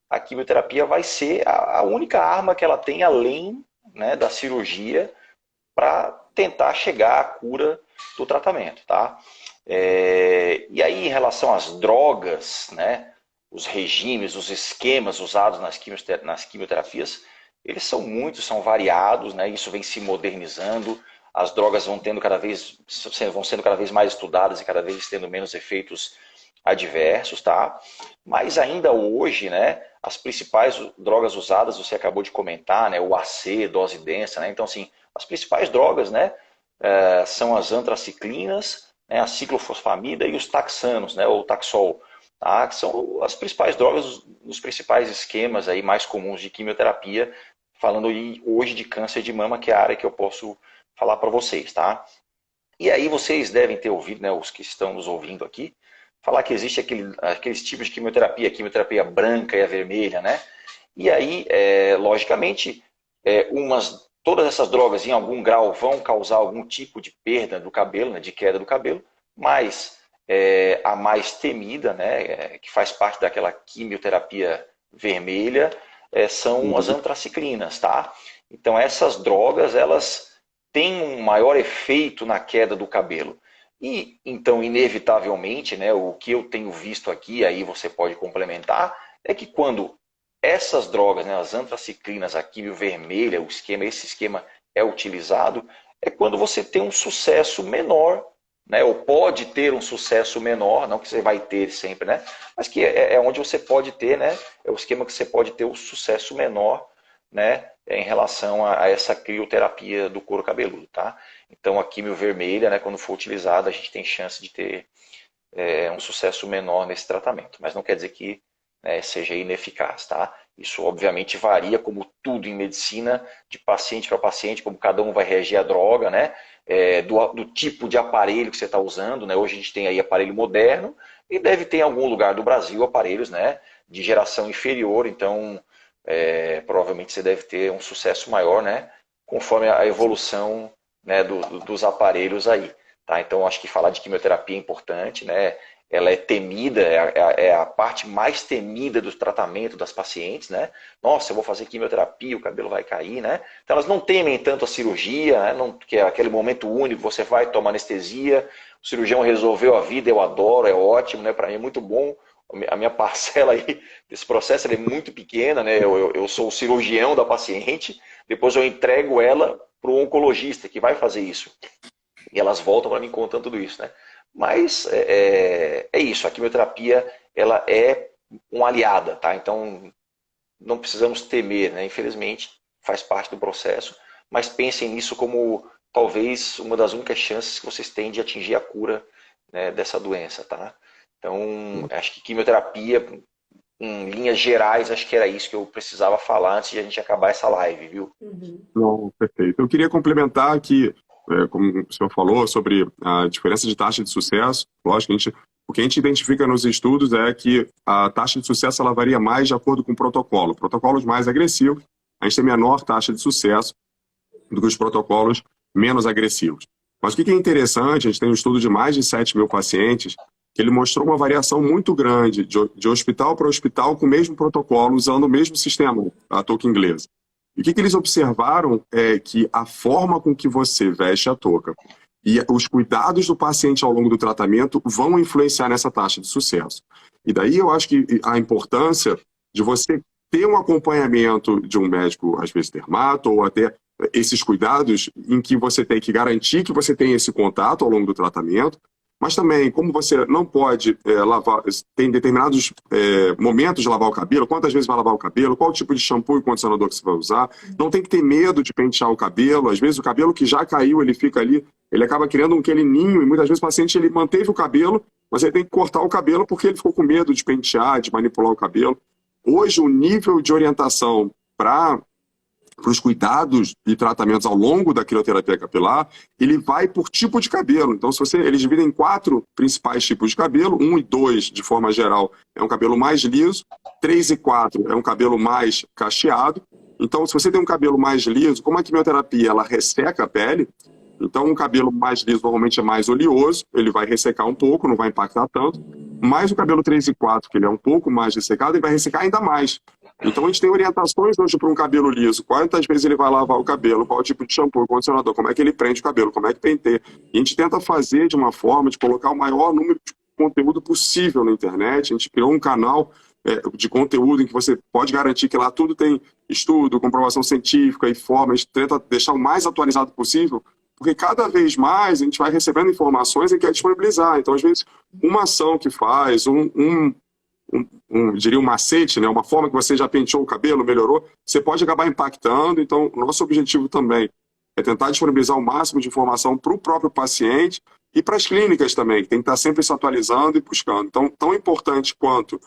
a quimioterapia vai ser a única arma que ela tem, além, né, da cirurgia, para tentar chegar à cura do tratamento, tá? E aí, em relação às drogas, né, os regimes, os esquemas usados nas quimioterapias, eles são variados, né? Isso vem se modernizando, as drogas vão sendo cada vez mais estudadas e cada vez tendo menos efeitos adversos, tá? Mas ainda hoje, né, as principais drogas usadas, você acabou de comentar, né, o AC, dose densa, né? Então, assim, as principais drogas, né, são as antraciclinas, né, a ciclofosfamida e os taxanos, né, ou taxol, tá? Que são as principais drogas, os principais esquemas aí mais comuns de quimioterapia, falando aí hoje de câncer de mama, que é a área que eu posso falar para vocês, tá? E aí vocês devem ter ouvido, né, os que estão nos ouvindo aqui, falar que existe aqueles tipos de quimioterapia, a quimioterapia branca e a vermelha, né? E aí, logicamente, todas essas drogas, em algum grau, vão causar algum tipo de perda do cabelo, né, de queda do cabelo, mas a mais temida, né, que faz parte daquela quimioterapia vermelha, são as antraciclinas, tá? Então, essas drogas, elas têm um maior efeito na queda do cabelo. E, então, inevitavelmente, né, o que eu tenho visto aqui, aí você pode complementar, é que quando essas drogas, né, as antraciclinas, a quimio vermelha, esse esquema é utilizado, é quando você tem um sucesso menor, né, ou pode ter um sucesso menor, não que você vai ter sempre, né, mas que é onde você pode ter, né, é o esquema que você pode ter o sucesso menor, né, em relação a essa crioterapia do couro cabeludo, tá? Então a quimio vermelha, né, quando for utilizada, a gente tem chance de ter um sucesso menor nesse tratamento, mas não quer dizer que seja ineficaz, tá? Isso obviamente varia, como tudo em medicina, de paciente para paciente, como cada um vai reagir à droga, né? Do tipo de aparelho que você está usando, né? Hoje a gente tem aí aparelho moderno e deve ter em algum lugar do Brasil aparelhos, né, de geração inferior, então provavelmente você deve ter um sucesso maior, né, conforme a evolução, né, dos aparelhos aí, tá? Então acho que falar de quimioterapia é importante, né? Ela é temida, é a parte mais temida do tratamento das pacientes, né? Nossa, eu vou fazer quimioterapia, o cabelo vai cair, né? Então elas não temem tanto a cirurgia, né? Que é aquele momento único, você vai tomar anestesia, o cirurgião resolveu a vida, eu adoro, é ótimo, né? Para mim é muito bom. A minha parcela aí desse processo é muito pequena, né? Eu sou o cirurgião da paciente, depois eu entrego ela para o oncologista que vai fazer isso. E elas voltam para mim contando tudo isso, né? Mas é isso, a quimioterapia ela é uma aliada, tá? Então não precisamos temer, né? Infelizmente faz parte do processo, mas pensem nisso como talvez uma das únicas chances que vocês têm de atingir a cura, né, dessa doença, tá? Então acho que quimioterapia, em linhas gerais, acho que era isso que eu precisava falar antes de a gente acabar essa live, viu? Não, perfeito. Eu queria complementar que, como o senhor falou, sobre a diferença de taxa de sucesso. Lógico, o que a gente identifica nos estudos é que a taxa de sucesso ela varia mais de acordo com o protocolo. Protocolos mais agressivos, a gente tem menor taxa de sucesso do que os protocolos menos agressivos. Mas o que é interessante, a gente tem um estudo de mais de 7.000 pacientes, que ele mostrou uma variação muito grande de hospital para hospital com o mesmo protocolo, usando o mesmo sistema, a touca inglesa. E o que eles observaram é que a forma com que você veste a touca e os cuidados do paciente ao longo do tratamento vão influenciar nessa taxa de sucesso. E daí eu acho que a importância de você ter um acompanhamento de um médico, às vezes dermato, ou até esses cuidados em que você tem que garantir que você tem esse contato ao longo do tratamento, Mas também, como você não pode lavar, tem determinados momentos de lavar o cabelo, quantas vezes vai lavar o cabelo, qual tipo de shampoo e condicionador que você vai usar. Não tem que ter medo de pentear o cabelo. Às vezes o cabelo que já caiu, ele fica ali, ele acaba criando aquele ninho, e muitas vezes o paciente ele manteve o cabelo, mas ele tem que cortar o cabelo porque ele ficou com medo de pentear, de manipular o cabelo. Hoje, o nível de orientação para os cuidados e tratamentos ao longo da crioterapia capilar, ele vai por tipo de cabelo. Então, eles dividem em 4 principais tipos de cabelo. 1 e 2, de forma geral, é um cabelo mais liso. 3 e 4 é um cabelo mais cacheado. Então, se você tem um cabelo mais liso, como a quimioterapia ela resseca a pele, então um cabelo mais liso normalmente é mais oleoso, ele vai ressecar um pouco, não vai impactar tanto. Mas o cabelo 3 e 4, que ele é um pouco mais ressecado, ele vai ressecar ainda mais. Então a gente tem orientações hoje para um cabelo liso. Quantas vezes ele vai lavar o cabelo, qual tipo de shampoo, condicionador, como é que ele prende o cabelo, como é que penteia. E a gente tenta fazer de uma forma de colocar o maior número de conteúdo possível na internet. A gente criou um canal de conteúdo em que você pode garantir que lá tudo tem estudo, comprovação científica e forma. A gente tenta deixar o mais atualizado possível, porque cada vez mais a gente vai recebendo informações e quer disponibilizar. Então, às vezes, uma ação que faz, diria um macete, né? Uma forma que você já penteou o cabelo, melhorou, você pode acabar impactando. Então, o nosso objetivo também é tentar disponibilizar o máximo de informação para o próprio paciente e para as clínicas também, que tem que estar sempre se atualizando e buscando. Então, tão importante quanto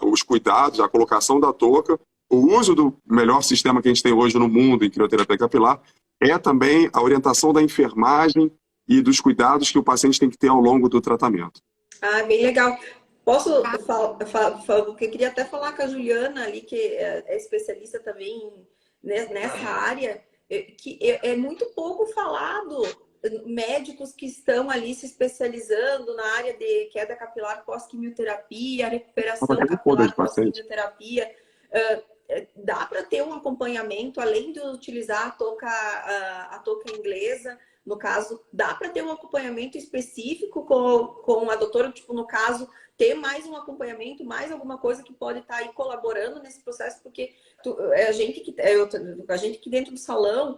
os cuidados, a colocação da touca, o uso do melhor sistema que a gente tem hoje no mundo em crioterapia capilar, é também a orientação da enfermagem e dos cuidados que o paciente tem que ter ao longo do tratamento. Ah, bem legal. Posso falar, porque eu queria até falar com a Juliana ali, que é especialista também nessa área, que é muito pouco falado, médicos que estão ali se especializando na área de queda capilar pós-quimioterapia, recuperação capilar pós-quimioterapia. Dá para ter um acompanhamento, além de utilizar a touca inglesa, no caso, dá para ter um acompanhamento específico com a doutora, tipo, no caso, ter mais um acompanhamento, mais alguma coisa que pode estar aí colaborando nesse processo, porque a gente que dentro do salão,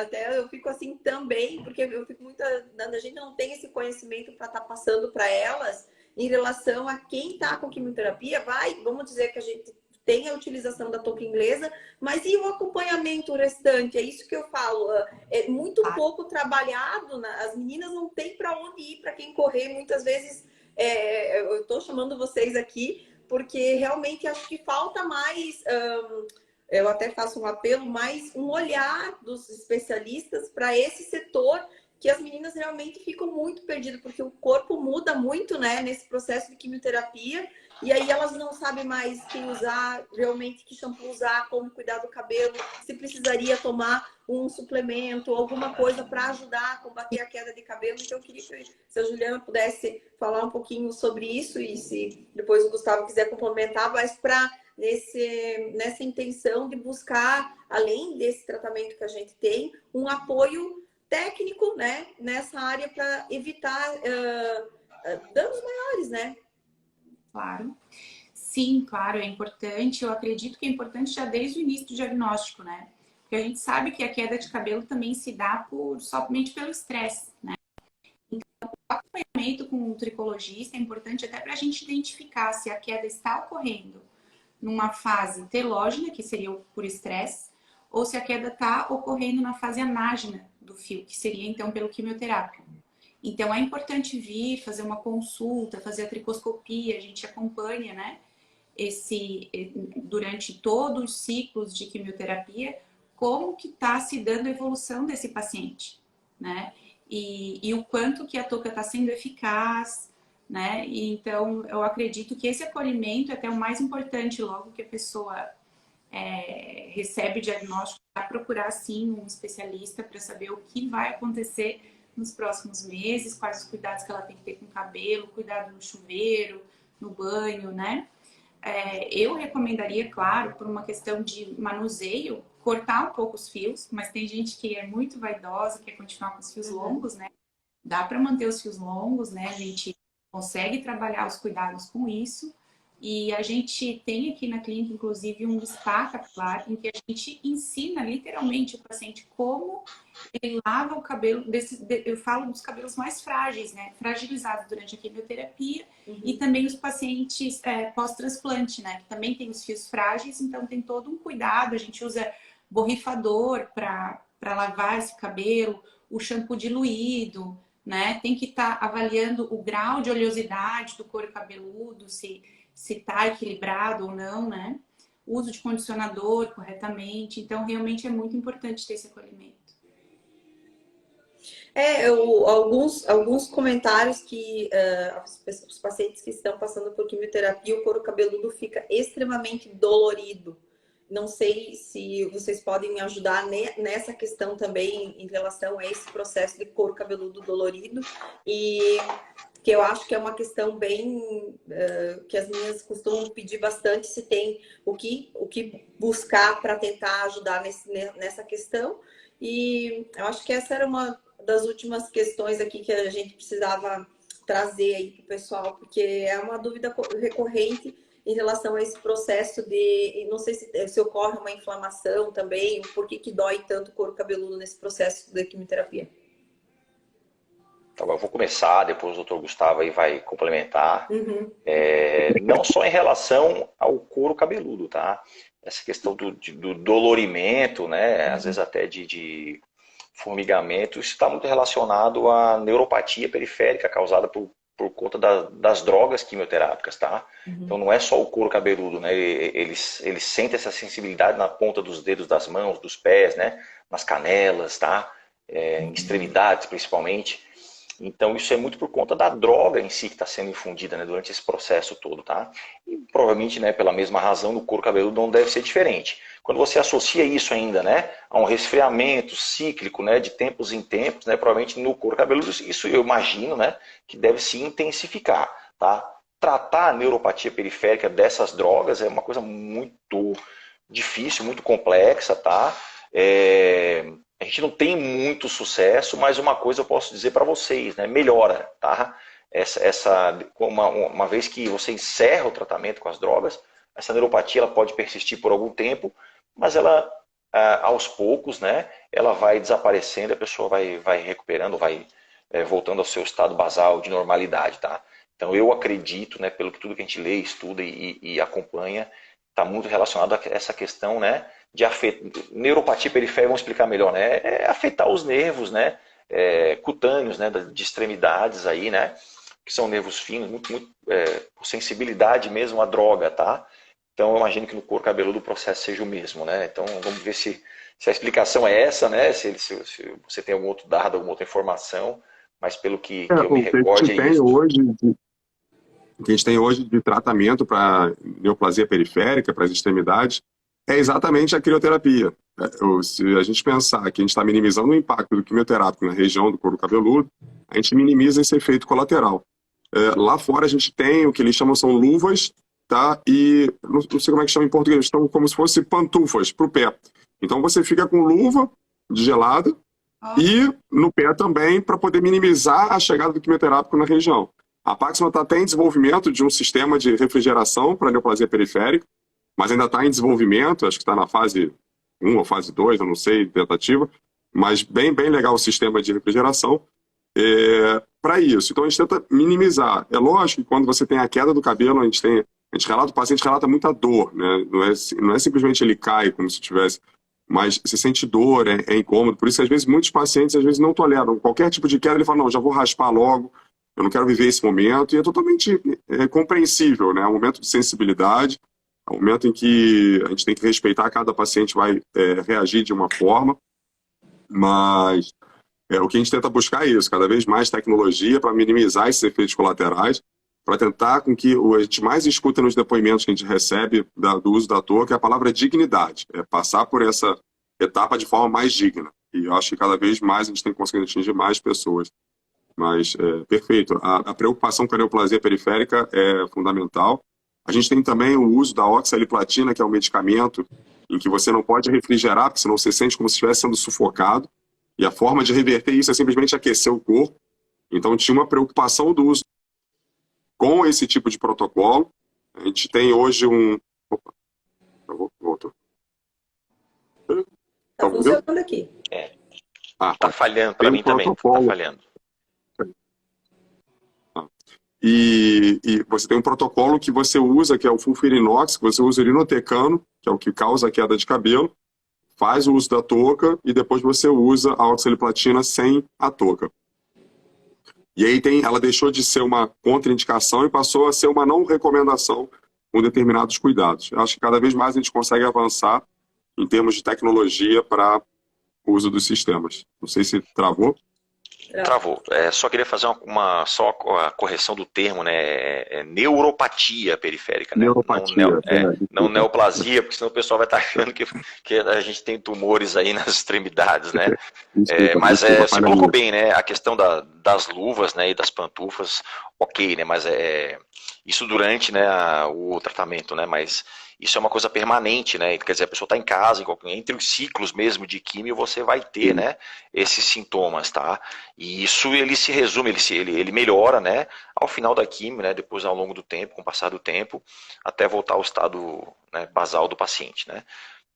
até eu fico assim também, porque eu fico a gente não tem esse conhecimento para estar passando para elas em relação a quem está com quimioterapia, vamos dizer que a gente tem a utilização da touca inglesa, mas e o acompanhamento restante? É isso que eu falo. É muito pouco trabalhado. As meninas não têm para onde ir, para quem correr. Muitas vezes, eu estou chamando vocês aqui, porque realmente acho que falta mais... eu até faço um apelo, mais um olhar dos especialistas para esse setor, que as meninas realmente ficam muito perdidas, porque o corpo muda muito, né, nesse processo de quimioterapia, e aí elas não sabem mais quem usar, realmente que shampoo usar, como cuidar do cabelo, se precisaria tomar um suplemento, alguma coisa para ajudar a combater a queda de cabelo. Então eu queria que se a Juliana pudesse falar um pouquinho sobre isso, e se depois o Gustavo quiser complementar, mas para nessa intenção de buscar, além desse tratamento que a gente tem, um apoio técnico, né, nessa área para evitar danos maiores, né? Claro. Sim, claro, é importante. Eu acredito que é importante já desde o início do diagnóstico, né? Porque a gente sabe que a queda de cabelo também se dá somente pelo estresse, né? Então, o acompanhamento com o tricologista é importante até para a gente identificar se a queda está ocorrendo numa fase telógena, que seria por estresse, ou se a queda está ocorrendo na fase anágena do fio, que seria então pelo quimioterápico. Então é importante vir, fazer uma consulta, fazer a tricoscopia, a gente acompanha, né, durante todos os ciclos de quimioterapia, como que está se dando a evolução desse paciente, né, e o quanto que a touca está sendo eficaz, né, e então eu acredito que esse acolhimento é até o mais importante logo que a pessoa recebe o diagnóstico, para procurar sim um especialista para saber o que vai acontecer nos próximos meses, quais os cuidados que ela tem que ter com o cabelo, cuidado no chuveiro, no banho, né? Eu recomendaria, claro, por uma questão de manuseio, cortar um pouco os fios, mas tem gente que é muito vaidosa, quer continuar com os fios longos, né? Dá para manter os fios longos, né? A gente consegue trabalhar os cuidados com isso, E a gente tem aqui na clínica, inclusive, um spa capilar em que a gente ensina literalmente o paciente como ele lava o cabelo. Eu falo dos cabelos mais frágeis, né? Fragilizados durante a quimioterapia. E também os pacientes pós-transplante, né? Que também tem os fios frágeis, então tem todo um cuidado. A gente usa borrifador para lavar esse cabelo, o shampoo diluído, né? Tem que estar avaliando o grau de oleosidade do couro cabeludo, se está equilibrado ou não, né? Uso de condicionador corretamente. Então, realmente é muito importante ter esse acolhimento. Alguns comentários que os pacientes que estão passando por quimioterapia, o couro cabeludo fica extremamente dolorido. Não sei se vocês podem me ajudar nessa questão também em relação a esse processo de couro cabeludo dolorido, e que eu acho que é uma questão bem que as meninas costumam pedir bastante, se tem o que buscar para tentar ajudar nessa questão. E eu acho que essa era uma das últimas questões aqui que a gente precisava trazer aí para o pessoal, porque é uma dúvida recorrente em relação a esse processo de, não sei se ocorre uma inflamação também, por que dói tanto o couro cabeludo nesse processo de quimioterapia. Então, eu vou começar, depois o doutor Gustavo aí vai complementar. Não só em relação ao couro cabeludo, tá? Essa questão do dolorimento, né? Às vezes até de formigamento, isso está muito relacionado à neuropatia periférica causada por conta das drogas quimioterápicas, tá? Então não é só o couro cabeludo, né? Eles sentem essa sensibilidade na ponta dos dedos das mãos, dos pés, né? Nas canelas, tá? Em extremidades principalmente. Então isso é muito por conta da droga em si que está sendo infundida, né, durante esse processo todo, tá? E provavelmente, né, pela mesma razão, no couro cabeludo não deve ser diferente. Quando você associa isso ainda, né, a um resfriamento cíclico, né, de tempos em tempos, né, provavelmente no couro cabeludo, isso eu imagino, né, que deve se intensificar, tá? Tratar a neuropatia periférica dessas drogas é uma coisa muito difícil, muito complexa, tá? A gente não tem muito sucesso, mas uma coisa eu posso dizer para vocês, né? Melhora, tá? Uma vez que você encerra o tratamento com as drogas, essa neuropatia ela pode persistir por algum tempo, mas ela, aos poucos, né? Ela vai desaparecendo, a pessoa vai recuperando, vai voltando ao seu estado basal de normalidade, tá? Então eu acredito, né? Pelo que tudo que a gente lê, estuda e acompanha, está muito relacionado a essa questão, né? De neuropatia periférica, vamos explicar melhor, né? É afetar os nervos, né? Cutâneos, né? De extremidades aí, né? Que são nervos finos, muito por sensibilidade mesmo à droga, tá? Então eu imagino que no couro cabeludo o processo seja o mesmo, né? Então vamos ver se a explicação é essa, né? Se você tem algum outro dado, alguma outra informação, mas pelo que eu me recorde é isso. O que a gente tem hoje de tratamento para neoplasia periférica, para as extremidades, é exatamente a crioterapia. Se a gente pensar que a gente está minimizando o impacto do quimioterápico na região do couro cabeludo, a gente minimiza esse efeito colateral. Lá fora a gente tem o que eles chamam são luvas, tá? E não sei como é que chama em português, estão como se fossem pantufas para o pé. Então você fica com luva de gelada e no pé também para poder minimizar a chegada do quimioterápico na região. A Paxman está até em desenvolvimento de um sistema de refrigeração para neoplasia periférica, mas ainda está em desenvolvimento, acho que está na fase 1 ou fase 2, eu não sei, tentativa, mas bem legal o sistema de refrigeração para isso. Então a gente tenta minimizar. É lógico que quando você tem a queda do cabelo, o paciente relata muita dor, né? Não é simplesmente ele cai como se tivesse, mas você sente dor, é incômodo, por isso às vezes muitos pacientes não toleram qualquer tipo de queda, ele fala, não, já vou raspar logo, eu não quero viver esse momento, e é totalmente compreensível, né? É um momento de sensibilidade, é um momento em que a gente tem que respeitar, cada paciente vai reagir de uma forma, mas o que a gente tenta buscar é isso, cada vez mais tecnologia para minimizar esses efeitos colaterais, para tentar com que a gente mais escuta nos depoimentos que a gente recebe do uso da TOA, que é a palavra dignidade, passar por essa etapa de forma mais digna, e eu acho que cada vez mais a gente tem conseguido atingir mais pessoas. Mas, perfeito. A preocupação com a neoplasia periférica é fundamental. A gente tem também o uso da oxaliplatina, que é um medicamento em que você não pode refrigerar, porque senão você sente como se estivesse sendo sufocado. E a forma de reverter isso é simplesmente aquecer o corpo. Então, tinha uma preocupação do uso com esse tipo de protocolo. A gente tem hoje um... Opa, voltou. Tá ouvindo? funcionando aqui. Tá falhando, Tem para um mim também, tá protocolo. falhando. E você tem um protocolo que você usa, que é o fulfirinox, que você usa irinotecano, que é o que causa a queda de cabelo, faz o uso da touca e depois você usa a oxaliplatina sem a touca. E aí ela deixou de ser uma contraindicação e passou a ser uma não recomendação com determinados cuidados. Eu acho que cada vez mais a gente consegue avançar em termos de tecnologia para o uso dos sistemas. Não sei se travou. Travou. Só queria fazer só a correção do termo, né? Neuropatia periférica, né? Neuropatia. Não neoplasia, porque senão o pessoal vai estar achando que a gente tem tumores aí nas extremidades, né? Mas você colocou bem, né? A questão das luvas, né? E das pantufas, ok, né? Mas isso durante, né, o tratamento, né? Mas isso é uma coisa permanente, né? Quer dizer, a pessoa está em casa, entre os ciclos mesmo de químio, você vai ter, né, esses sintomas, tá? E isso ele se resume, ele melhora, né, ao final da químio, né? Depois ao longo do tempo, com o passar do tempo, até voltar ao estado, né, basal do paciente, né?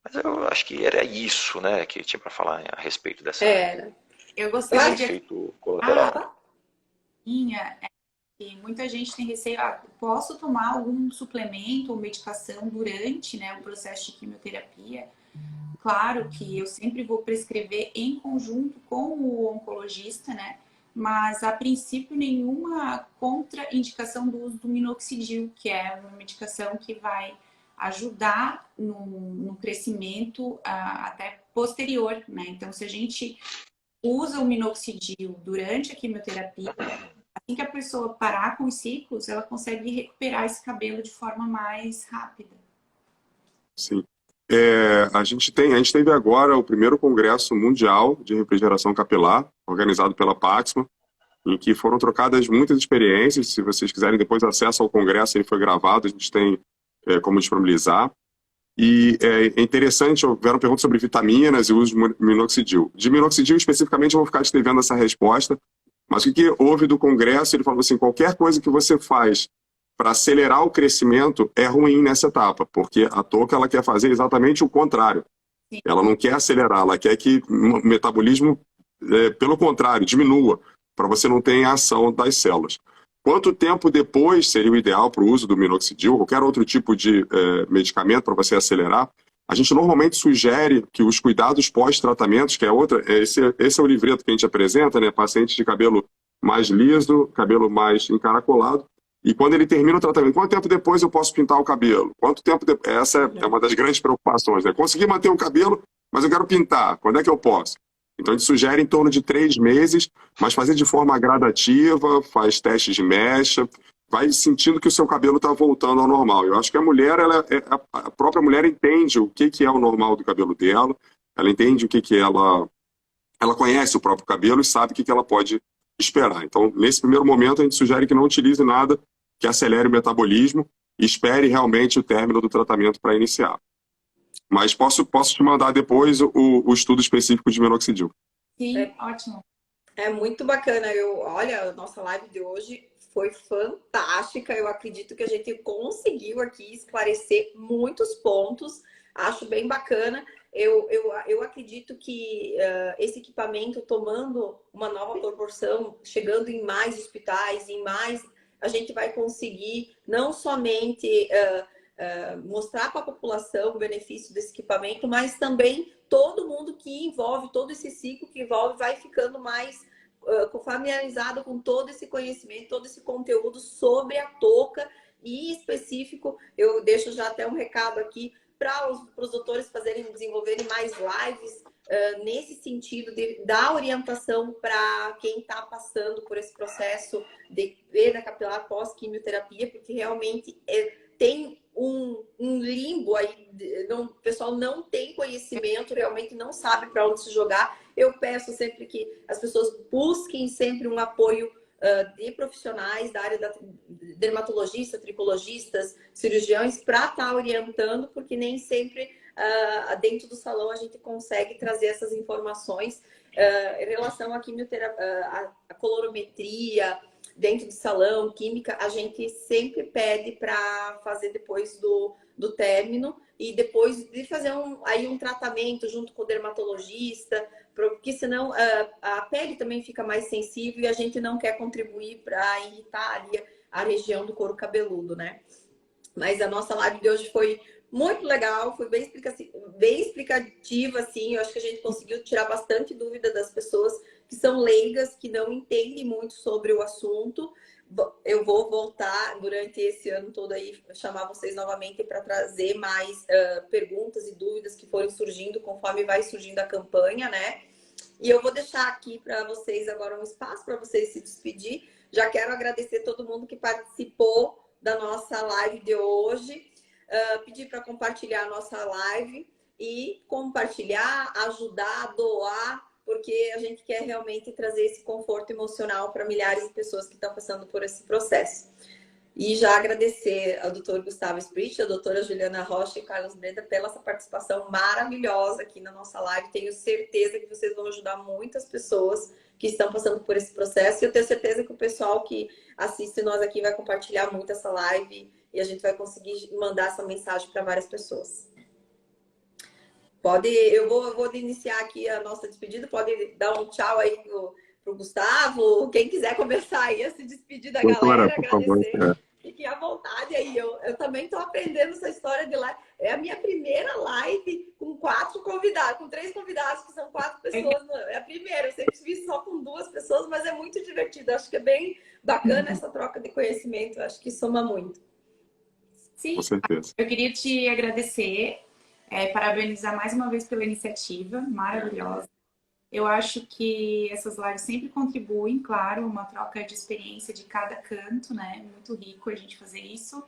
Mas eu acho que era isso, né, que tinha para falar a respeito dessa Eu gostaria de efeito colateral. E muita gente tem receio, posso tomar algum suplemento ou medicação durante, né, o processo de quimioterapia? Claro que eu sempre vou prescrever em conjunto com o oncologista, né? Mas a princípio nenhuma contraindicação do uso do minoxidil, que é uma medicação que vai ajudar no crescimento até posterior, né? Então, se a gente usa o minoxidil durante a quimioterapia, assim que a pessoa parar com os ciclos, ela consegue recuperar esse cabelo de forma mais rápida. Sim. A gente teve agora o primeiro Congresso Mundial de Refrigeração Capilar, organizado pela Paxman, em que foram trocadas muitas experiências. Se vocês quiserem depois acesso ao congresso, ele foi gravado, a gente tem como disponibilizar. E é interessante, houveram perguntas sobre vitaminas e o uso de minoxidil. De minoxidil, especificamente, eu vou ficar te devendo essa resposta, mas o que houve do congresso, ele falou assim, qualquer coisa que você faz para acelerar o crescimento é ruim nessa etapa, porque a touca ela quer fazer exatamente o contrário. Sim. Ela não quer acelerar, ela quer que o metabolismo, pelo contrário, diminua, para você não ter a ação das células. Quanto tempo depois seria o ideal para o uso do minoxidil, ou qualquer outro tipo de medicamento para você acelerar? A gente normalmente sugere que os cuidados pós-tratamentos, que é outra, esse é o livreto que a gente apresenta, né? Paciente de cabelo mais liso, cabelo mais encaracolado, e quando ele termina o tratamento, quanto tempo depois eu posso pintar o cabelo? Quanto tempo depois? Essa é uma das grandes preocupações, né? Consegui manter o cabelo, mas eu quero pintar. Quando é que eu posso? Então a gente sugere em torno de 3 meses, mas fazer de forma gradativa, faz testes de mecha, vai sentindo que o seu cabelo está voltando ao normal. Eu acho que a mulher, a própria mulher entende o que é o normal do cabelo dela, ela entende o que ela conhece o próprio cabelo e sabe o que ela pode esperar. Então, nesse primeiro momento, a gente sugere que não utilize nada que acelere o metabolismo e espere realmente o término do tratamento para iniciar. Mas posso te mandar depois o estudo específico de minoxidil. Sim, ótimo. É muito bacana. Olha, a nossa live de hoje foi fantástica. Eu acredito que a gente conseguiu aqui esclarecer muitos pontos. Acho bem bacana. Eu acredito que esse equipamento tomando uma nova proporção, chegando em mais hospitais, a gente vai conseguir não somente mostrar para a população o benefício desse equipamento, mas também todo mundo que envolve, todo esse ciclo que envolve, vai ficando mais familiarizado com todo esse conhecimento, todo esse conteúdo sobre a touca e específico. Eu deixo já até um recado aqui para os doutores desenvolverem mais lives nesse sentido de dar orientação para quem está passando por esse processo de perda capilar pós-quimioterapia, porque realmente tem um limbo aí, o pessoal não tem conhecimento, realmente não sabe para onde se jogar. Eu peço sempre que as pessoas busquem sempre um apoio de profissionais da área da dermatologista, tricologistas, cirurgiões, para estar orientando, porque nem sempre dentro do salão a gente consegue trazer essas informações em relação à quimioterapia, a colorometria, dentro de salão, química, a gente sempre pede para fazer depois do término e depois de fazer um tratamento junto com o dermatologista, porque senão a pele também fica mais sensível e a gente não quer contribuir para irritar ali a região do couro cabeludo, né? Mas a nossa live de hoje foi muito legal, foi bem explicativa, assim. Eu acho que a gente conseguiu tirar bastante dúvida das pessoas que são leigas, que não entendem muito sobre o assunto. Eu vou voltar durante esse ano todo aí, chamar vocês novamente para trazer mais perguntas e dúvidas que forem surgindo conforme vai surgindo a campanha, né? E eu vou deixar aqui para vocês agora um espaço para vocês se despedir. Já quero agradecer todo mundo que participou da nossa live de hoje. Pedir para compartilhar a nossa live e compartilhar, ajudar, doar, porque a gente quer realmente trazer esse conforto emocional para milhares de pessoas que estão passando por esse processo. E já agradecer ao Dr. Gustavo Sprich, a doutora Juliana Rocha e Carlos Breda pela essa participação maravilhosa aqui na nossa live. Tenho certeza que vocês vão ajudar muitas pessoas que estão passando por esse processo. E eu tenho certeza que o pessoal que assiste nós aqui vai compartilhar muito essa live e a gente vai conseguir mandar essa mensagem para várias pessoas. Eu vou iniciar aqui a nossa despedida. Pode dar um tchau aí pro Gustavo. Quem quiser começar aí a se despedir da galera, agradecer. Fiquem à vontade aí. Eu também estou aprendendo essa história de live. É a minha primeira live com 4 convidados, com 3 convidados, que são 4 pessoas. É a primeira. Eu sempre fiz só com 2 pessoas, mas é muito divertido. Acho que é bem bacana essa troca de conhecimento. Acho que soma muito. Sim, com certeza. Eu queria te agradecer, parabenizar mais uma vez pela iniciativa maravilhosa. Eu acho que essas lives sempre contribuem, claro, uma troca de experiência de cada canto, né? Muito rico a gente fazer isso.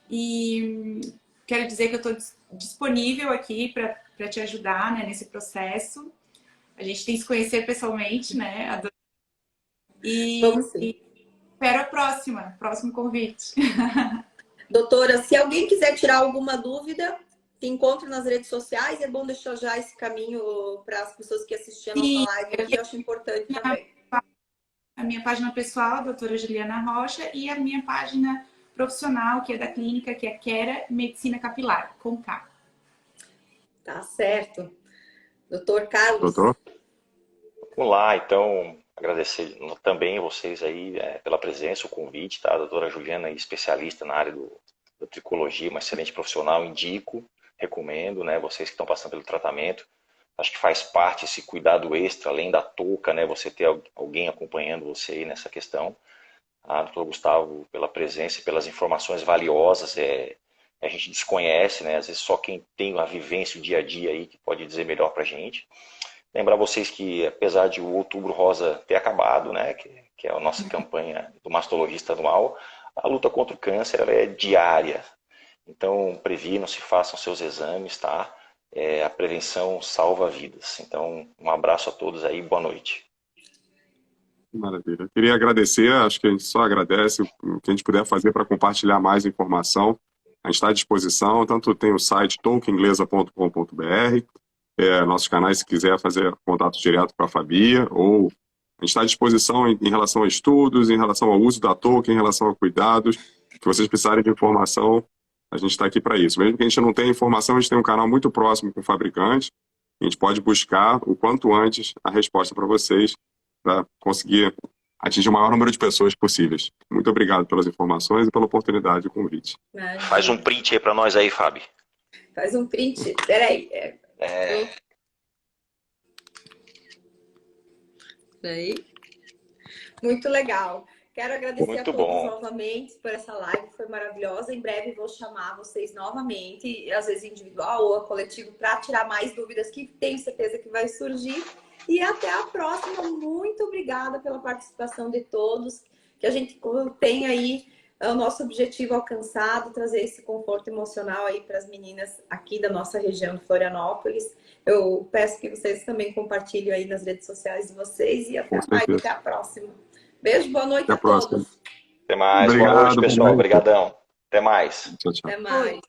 E quero dizer que eu estou disponível aqui para te ajudar, né, nesse processo. A gente tem que se conhecer pessoalmente, né? Vamos sim. E espero a próximo convite. Doutora, se alguém quiser tirar alguma dúvida, te encontro nas redes sociais. É bom deixar já esse caminho para as pessoas que assistiram a nossa live aqui. Eu acho importante também. A minha página pessoal, a doutora Juliana Rocha, e a minha página profissional, que é da clínica, que é Quera Medicina Capilar, com K. Tá certo. Doutor Carlos. Doutor? Olá, então, agradecer também a vocês aí pela presença, o convite, tá? A doutora Juliana é especialista na área da tricologia, uma excelente profissional, indico, recomendo, né? Vocês que estão passando pelo tratamento, acho que faz parte esse cuidado extra, além da touca, né? Você ter alguém acompanhando você aí nessa questão. Doutor Gustavo, pela presença e pelas informações valiosas, a gente desconhece, né? Às vezes só quem tem a vivência, o dia a dia aí, que pode dizer melhor pra gente. Lembrar vocês que, apesar de o Outubro Rosa ter acabado, né? Que é a nossa campanha do mastologista anual, a luta contra o câncer ela é diária. Então, previnam-se, façam seus exames, tá? A prevenção salva vidas. Então, um abraço a todos aí, boa noite. Maravilha. Queria agradecer, acho que a gente só agradece o que a gente puder fazer para compartilhar mais informação. A gente está à disposição, tanto tem o site toucainglesa.com.br, nossos canais, se quiser fazer contato direto com a Fabia, ou a gente está à disposição em relação a estudos, em relação ao uso da touca, em relação a cuidados, que vocês precisarem de informação, a gente está aqui para isso. Mesmo que a gente não tenha informação, a gente tem um canal muito próximo com o fabricante, a gente pode buscar o quanto antes a resposta para vocês, para conseguir atingir o maior número de pessoas possíveis. Muito obrigado pelas informações e pela oportunidade de convite. Faz um print aí para nós aí, Fábio. Faz um print. Peraí. Peraí. Muito legal. Quero agradecer a todos novamente por essa live, foi maravilhosa. Em breve vou chamar vocês novamente, às vezes individual ou coletivo, para tirar mais dúvidas que tenho certeza que vai surgir. E até a próxima. Muito obrigada pela participação de todos. Que a gente tenha aí o nosso objetivo alcançado, trazer esse conforto emocional aí para as meninas aqui da nossa região de Florianópolis. Eu peço que vocês também compartilhem aí nas redes sociais de vocês e até a próxima. Beijo, boa noite a todos. Até mais, boa noite, pessoal. Obrigadão. Até mais. Tchau, tchau. Até mais.